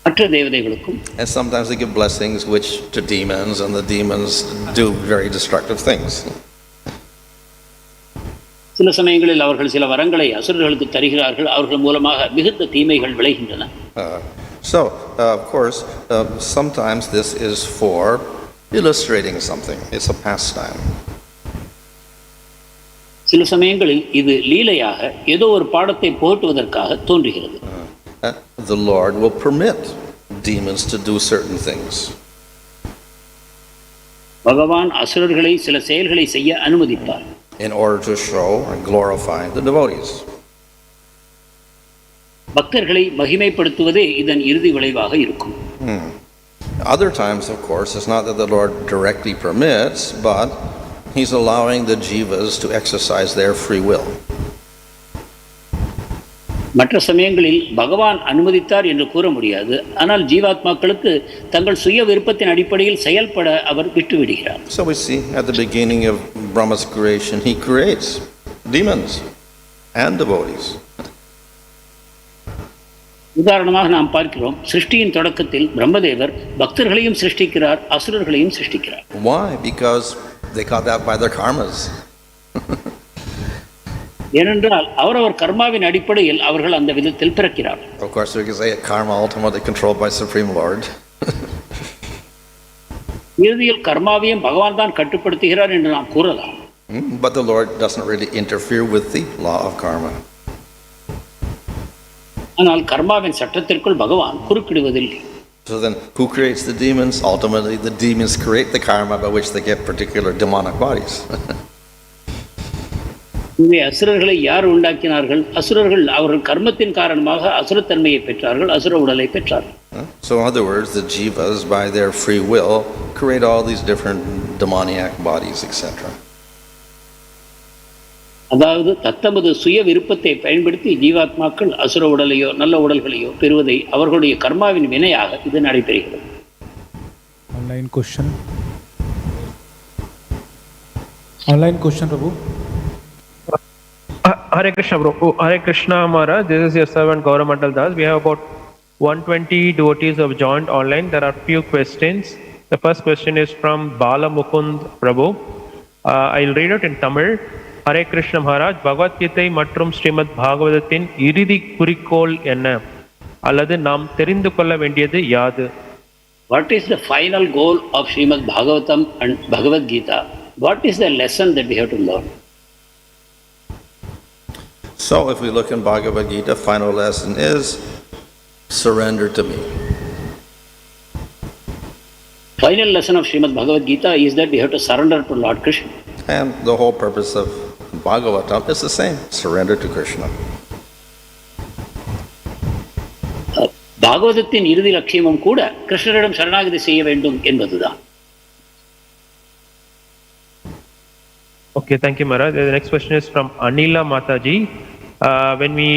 மற்ற தேவதைகளுக்கும். And sometimes they give blessings which to demons, and the demons do very destructive things. சில சமயங்களில் அவர்கள் சில வரங்களை அசுரர்களுக்கு தருகிறார்கள். அவர்கள் மூலமாக மிகுந்த தீமைகள் விளைகின்றன. Of course, sometimes this is for illustrating something. It's a pastime. சில சமயங்களில் இது லீலையாக ஏதோ ஒரு பாடத்தை போற்றுவதற்காக தோன்றுகிறது. The Lord will permit demons to do certain things. பகவான் அசுரர்களை சில செயல்களை செய்ய அனுமதிப்பார். In order to show and glorify the devotees. பக்தர்களை மகிமைப்படுத்துவதே இதன் இறுதி விளைவாக இருக்கும். Other times, of course, it's not that the Lord directly permits, but He's allowing the jivas to exercise their free will. மற்ற சமயங்களில் பகவான் அனுமதித்தார் என்று கூற முடியாது. ஆனால் ஜீவாத்மாக்களுக்கு தங்கள் சுய விருப்பத்தின் அடிப்படையில் செயல்பட அவர் விட்டுவிடுகிறார். So we see at the beginning of Brahma's creation, he creates demons and devotees. உதாரணமாக நாம் பார்க்கிறோம், சிருஷ்டியின் தொடக்கத்தில் பிரம்மதேவர் பக்தர்களையும் சிருஷ்டிக்கிறார், அசுரர்களையும் சிருஷ்டிக்கிறார். Why? Because they got that by their karmas. ஏனென்றால் அவரவர் கர்மாவின் அடிப்படையில் அவர்கள் அந்த விதத்தில் பிறக்கிறார். Of course, we can say karma ultimately controlled by Supreme Lord. இறுதியில் கர்மாவையும் பகவான் தான் கட்டுப்படுத்துகிறார் என்று நாம் கூறலாம். But the Lord doesn't really interfere with the law of karma. ஆனால் கர்மாவின் சட்டத்திற்குள் பகவான் குறுக்கிடுவதில்லை. So then, who creates the demons? Ultimately, the demons create the karma by which they get particular demonic bodies. இங்கே அசுரர்களை யார் உண்டாக்கினார்கள்? அசுரர்கள் அவர்கள் கர்மத்தின் காரணமாக அசுரத்தன்மையை பெற்றார்கள், அசுர உடலை பெற்றார்கள். So in other words, the jivas, by their free will, create all these different demoniac bodies, etc. அதாவது தத்தமது சுய விருப்பத்தை பயன்படுத்தி ஜீவாத்மாக்கள் அசுர உடலையோ நல்ல உடல்களையோ பெறுவதை அவர்களுடைய கர்மாவின் வினையாக இது நடைபெறுகிறது. Online question, Prabhu. Hare Krishna, Prabhu. Hare Krishna, Maharaj. This is your servant Gauramantal Das. We have about 120 devotees have joined online. There are few questions. The first question is from Bala Mukund Prabhu. I'll read it in Tamil. Hare Krishna Maharaj, Bhagavad Gita மற்றும் ஸ்ரீமத் பாகவதத்தின் இறுதி குறிக்கோள் என்ன, அல்லது நாம் தெரிந்து கொள்ள வேண்டியது யாது? What is the final goal of Srimad Bhagavatam and Bhagavad Gita? What is the lesson that we have to learn? So if we look in Bhagavad Gita, final lesson is surrender to me. Final lesson of Srimad Bhagavad Gita is that we have to surrender to Lord Krishna. And the whole purpose of Bhagavatam is the same, surrender to Krishna. பாகவதத்தின் இறுதி லட்சியமும் கூட கிருஷ்ணரிடம் சரணாகதி செய்ய வேண்டும் என்பதுதான். Okay, thank you, Maharaj. The next question is from Anila Mataji. When we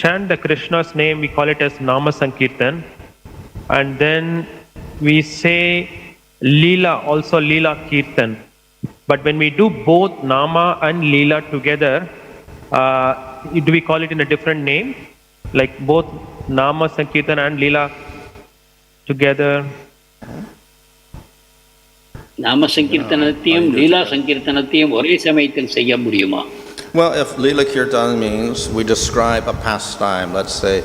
chant the Krishna's name, we call it as Nama Sankirtan, and then we say Leela, also Leela Kirtan. But when we do both Nama and Leela together, do we call it in a different name? Like both Nama Sankirtan and Leela together? நாம சங்கீர்த்தனத்தையும் லீலா சங்கீர்த்தனத்தையும் ஒரே சமயத்தில் செய்ய முடியுமா? Well, if Leela Kirtan means we describe a pastime, let's say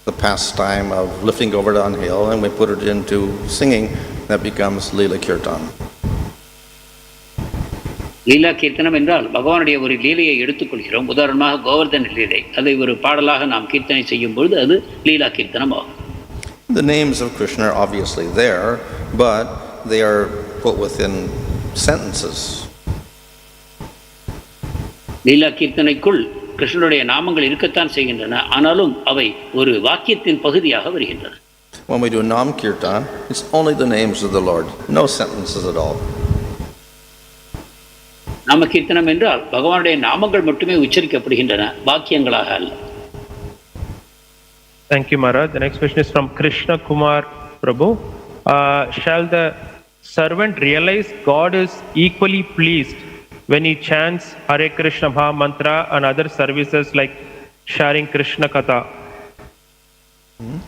the pastime of lifting Govardhan hill, and we put it into singing, that becomes Leela Kirtan. லீலா கீர்த்தனம் என்றால் பகவானுடைய ஒரு லீலையை எடுத்துக்கொள்கிறோம். உதாரணமாக கோவர்தன லீலை, அதை ஒரு பாடலாக நாம் கீர்த்தனை செய்யும் பொழுது அது லீலா கீர்த்தனம் ஆகும். The names of Krishna are obviously there, but they are put within sentences. லீலா கீர்த்தனைக்குள் கிருஷ்ணனுடைய நாமங்கள் இருக்கத்தான் செய்கின்றன, ஆனாலும் அவை ஒரு வாக்கியத்தின் பகுதியாக வருகின்றன. When we do Nam Kirtan, it's only the names of the Lord, no sentences at all. நாம கீர்த்தனம் என்றால் பகவானுடைய நாமங்கள் மட்டுமே உச்சரிக்கப்படுகின்றன, வாக்கியங்களாக அல்ல. Thank you, Maharaj. The next question is from Krishna Kumar Prabhu. Shall the servant realize God is equally pleased when he chants Hare Krishna Maha Mantra and other services like sharing Krishna Katha?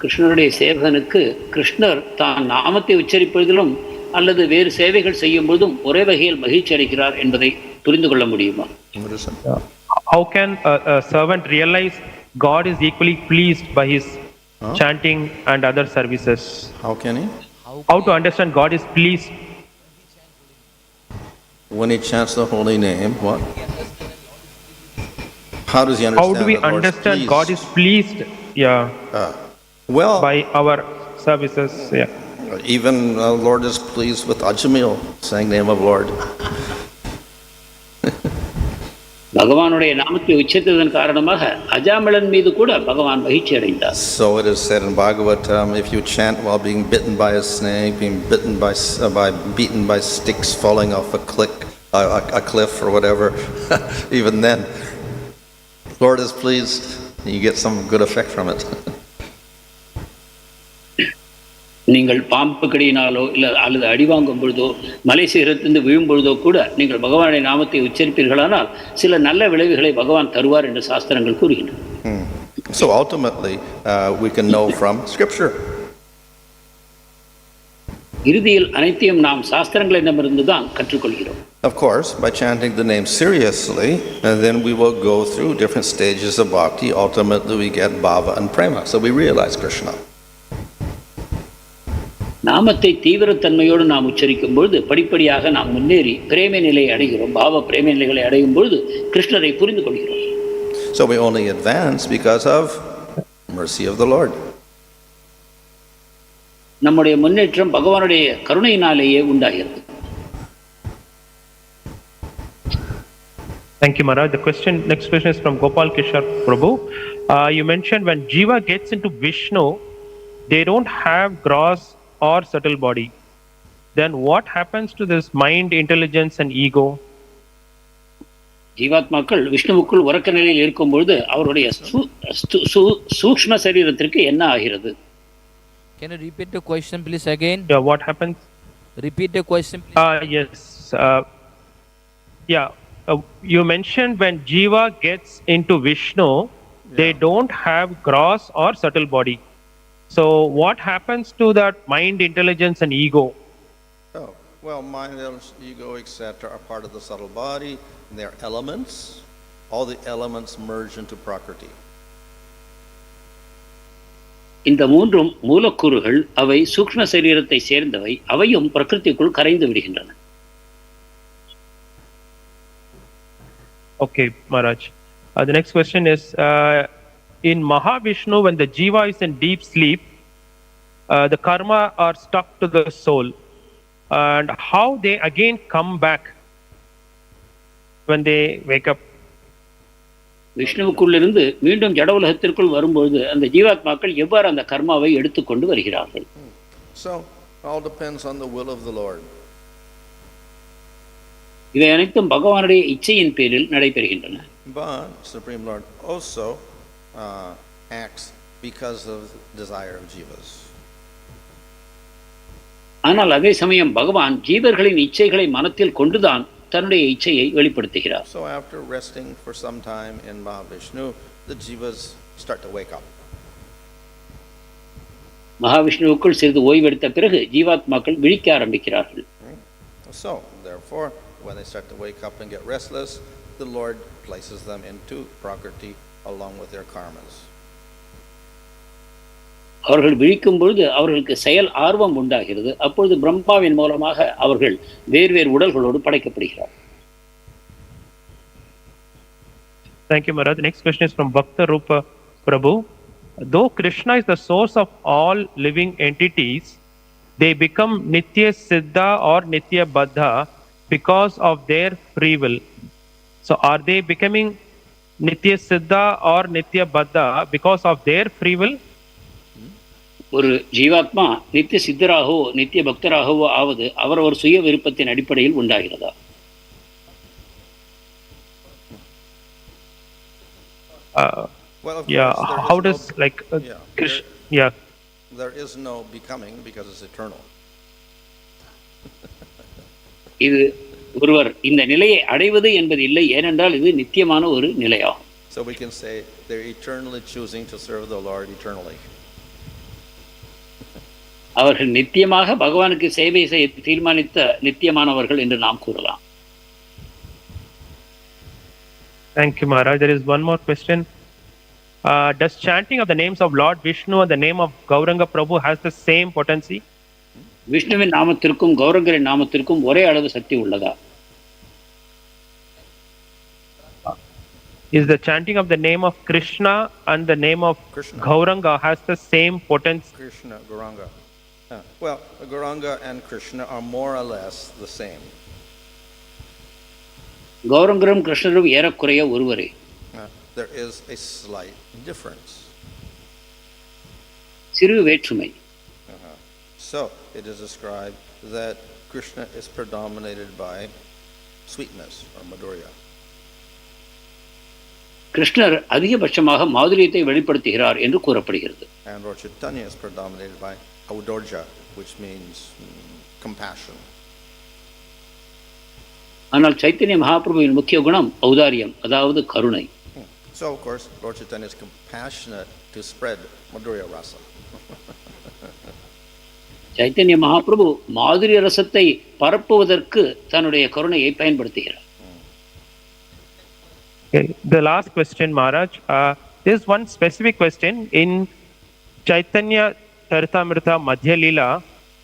கிருஷ்ணனுடைய சேவகனுக்கு கிருஷ்ணர் தான் நாமத்தை உச்சரிப்பதிலும் அல்லது வேறு சேவைகள் செய்யும் பொழுதும் ஒரே வகையில் மகிழ்ச்சி அடைகிறார் என்பதை புரிந்து கொள்ள முடியுமா? How can a servant realize God is equally pleased by his chanting and other services? How can he? How to understand God is pleased? When he chants the holy name, what? How does he understand? How do we understand God is pleased? Yeah. Well, by our services. Yeah. Even Lord is pleased with Ājamīḍha, saying name of Lord. பகவானுடைய நாமத்தை உச்சரித்ததன் காரணமாக அஜாமிளன் மீது கூட பகவான் மகிழ்ச்சி அடைந்தார். So it is said in Bhagavatam, if you chant while being bitten by a snake, being beaten by sticks falling off a cliff or whatever, even then, Lord is pleased. You get some good effect from it. நீங்கள் பாம்பு கடியினாலோ அல்லது அடி வாங்கும் பொழுதோ மலை சிகரத்திலிருந்து விழும் பொழுதோ கூட நீங்கள் பகவானுடைய நாமத்தை உச்சரிப்பீர்களானால் சில நல்ல விளைவுகளை பகவான் தருவார் என்று சாஸ்திரங்கள் கூறுகின்றன. So ultimately we can know from scripture. இறுதியில் அனைத்தையும் நாம் சாஸ்திரங்களிடமிருந்து தான் கற்றுக்கொள்கிறோம். Of course, by chanting the name seriously, then we will go through different stages of bhakti. Ultimately we get bhava and prema. So we realize Krishna. நாமத்தை தீவிரத்தன்மையோடு நாம் உச்சரிக்கும் பொழுது படிப்படியாக நாம் முன்னேறி பிரேம நிலையை அடைகிறோம். பாவ பிரேம நிலைகளை அடையும் பொழுது கிருஷ்ணரை புரிந்து கொள்கிறோம். So we only advance because of mercy of the Lord. நம்முடைய முன்னேற்றம் பகவானுடைய கருணையினாலேயே உண்டாகிறது. Thank you, Maharaj. Next question is from Gopal Kishore Prabhu. You mentioned when Jiva gets into Vishnu, they don't have gross or subtle body. Then what happens to this mind, intelligence and ego? ஜீவாத்மாக்கள் விஷ்ணுவுக்குள் உறக்க நிலையில் இருக்கும் பொழுது அவருடைய சூக்ஷ்ம சரீரத்திற்கு என்ன ஆகிறது? Can you repeat the question please again? Yeah, what happens? Repeat the question please. Yes. You mentioned when Jiva gets into Vishnu, they don't have gross or subtle body. So what happens to that mind, intelligence and ego? Oh, well, mind, ego, etc. are part of the subtle body. They're elements. All the elements merge into Prakriti. இந்த மூன்றும் மூலக்கூறுகள், அவை சூக்ஷ்ம சரீரத்தை சேர்ந்தவை, அவையும் பிரகிருதிக்குள் கரைந்து விடுகின்றன. Okay, Maharaj. The next question is, in Mahavishnu, when the jiva is in deep sleep, the karma are stuck to the soul. And how they again come back when they wake up? விஷ்ணுவுக்குள்ளிருந்து மீண்டும் ஜட உலகத்திற்குள் வரும்பொழுது அந்த ஜீவாத்மாக்கள் எவ்வாறு அந்த கர்மாவை எடுத்துக்கொண்டு வருகிறார்கள்? So all depends on the will of the Lord. இவை அனைத்தும் பகவானுடைய இச்சையின் பேரில் நடைபெறுகின்றன. But Supreme Lord also acts because of desire of jivas. ஆனால் அதே சமயம் பகவான் ஜீவர்களின் இச்சைகளை மனத்தில் கொண்டுதான் தன்னுடைய இச்சையை வெளிப்படுத்துகிறார். So after resting for some time in Mahavishnu, the jivas start to wake up. மகாவிஷ்ணுவுக்குள் சிறிது ஓய்வெடுத்த பிறகு ஜீவாத்மாக்கள் விழிக்க ஆரம்பிக்கிறார்கள். So therefore, when they start to wake up and get restless, the Lord places them into Prakriti along with their karmas. அவர்கள் விழிக்கும் பொழுது அவர்களுக்கு செயல் ஆர்வம் உண்டாகிறது. அப்பொழுது பிரம்மாவின் மூலமாக அவர்கள் வேறு உடல்களோடு படைக்கப்படுகிறார். Thank you, Maharaj. The next question is from Bhakta Rupa Prabhu. though Krishna is the source of all living entities, they become nitya siddha or nitya baddha because of their free will. So are they becoming nitya siddha or nitya baddha because of their free will? ஒரு ஜீவாத்மா நித்திய சித்தராகவோ நித்திய பக்தராகவோ ஆவது அவரவர் சுய விருப்பத்தின் அடிப்படையில் உண்டாகிறதா? Well, of Yeah, course, how does like yeah. There is no becoming because it's eternal. இது ஒருவர் இந்த நிலையை அடைவது என்பது இல்லை, ஏனென்றால் இது நித்தியமான ஒரு நிலையாகும். So we can say they're eternally choosing to serve the Lord eternally. அவர்கள் நித்தியமாக பகவானுக்கு சேவை செய்ய தீர்மானித்த நித்தியமானவர்கள் என்று நாம் கூறலாம். Thank you, Maharaj. There is one more question. Does chanting of the names of Lord Vishnu and the name of Gauranga Prabhu has the same potency? விஷ்ணுவின் நாமத்திற்கும் கௌரங்கரின் நாமத்திற்கும் ஒரே அளவு சக்தி உள்ளதா? Is the chanting of the name of Krishna and the name of Krishna. Gauranga has the same potency? Krishna, Gauranga. Well, Gauranga and Krishna are more or less the same. கௌரங்கரும் கிருஷ்ணரும் ஏறக்குறைய ஒருவரே. There is a slight difference. சிறு வேற்றுமை. So it is described that Krishna is predominated by sweetness or madhurya. கிருஷ்ணர் அதிகபட்சமாக மாதுரியத்தை வெளிப்படுத்துகிறார் என்று கூறப்படுகிறது. And Lord Chaitanya is predominated by audorja, which means compassion. ஆனால் சைத்தன்ய மகாபிரபுவின் முக்கிய குணம் ஔதாரியம், அதாவது கருணை. So of course Lord Chaitanya is compassionate to spread madhurya rasa. Chaitanya Mahaprabhu மாதுரிய ரசத்தை பரப்புவதற்கு தன்னுடைய கருணையை பயன்படுத்துகிறார். Okay, the last question, Maharaj. There is one specific question in Chaitanya Charitamrita Madhya Leela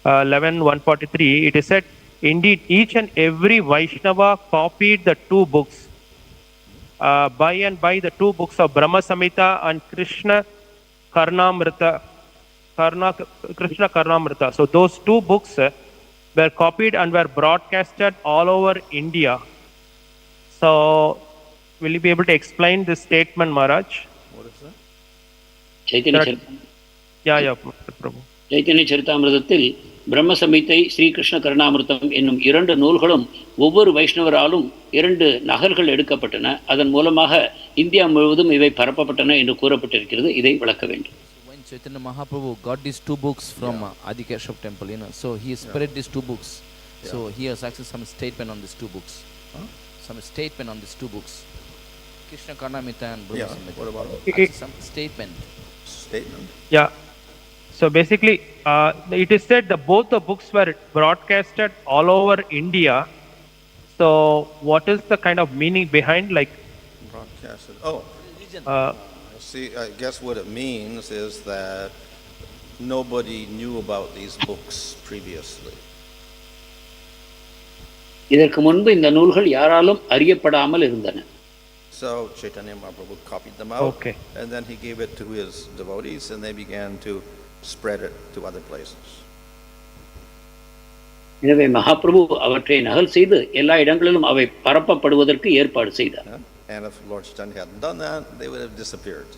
11:143. It is said, indeed, each and every Vaishnava copied the two books, by the two books of Brahma Samhita and Krishna Karnamrita. So those two books were copied and were broadcasted all over India. So will you be able to explain this statement, Maharaj? What is that? Chaitanya சரிதாமிரதத்தில் பிரம்ம சம்ஹிதை ஸ்ரீ கிருஷ்ண கருணாமிர்தம் என்னும் இரண்டு நூல்களும் ஒவ்வொரு வைஷ்ணவராலும் இரண்டு நகல்கள் எடுக்கப்பட்டன. அதன் மூலமாக இந்தியா முழுவதும் இவை பரப்பப்பட்டன என்று கூறப்பட்டிருக்கிறது. இதை விளக்க வேண்டும். When Chaitanya Mahaprabhu got these two books from Adya temple, so he spread these two books. So he has actually some statement on these two books. Some statement on these two books. Krishna Karnamrita and Brahma Samhita. What about some statement? Yeah. So basically, it is said that both the books were broadcasted all over India. So what is the kind of meaning behind broadcasted? See, I guess what it means is that nobody knew about these books previously. இதற்கு முன்பு இந்த நூல்கள் யாராலும் அறியப்படாமல் இருந்தன. So Chaitanya Mahaprabhu copied them out, and then he gave it to his devotees, and they began to spread it to other places. எனவே மகாபிரபு அவற்றை நகல் செய்து எல்லா இடங்களிலும் அவை பரப்பப்படுவதற்கு ஏற்பாடு செய்தார். And if Lord Chaitanya hadn't done that, they would have disappeared.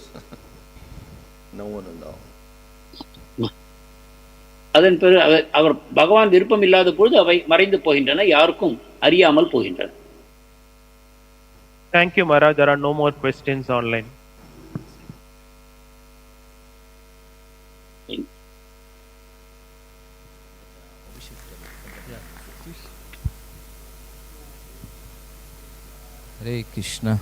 No one would know. அதன் பிறகு அவர் பகவான் விருப்பம் இல்லாத பொழுது அவை மறைந்து போகின்றன, யாருக்கும் அறியாமல் போகின்றன. Thank you, Maharaj. There are no more questions online. Hare Krishna.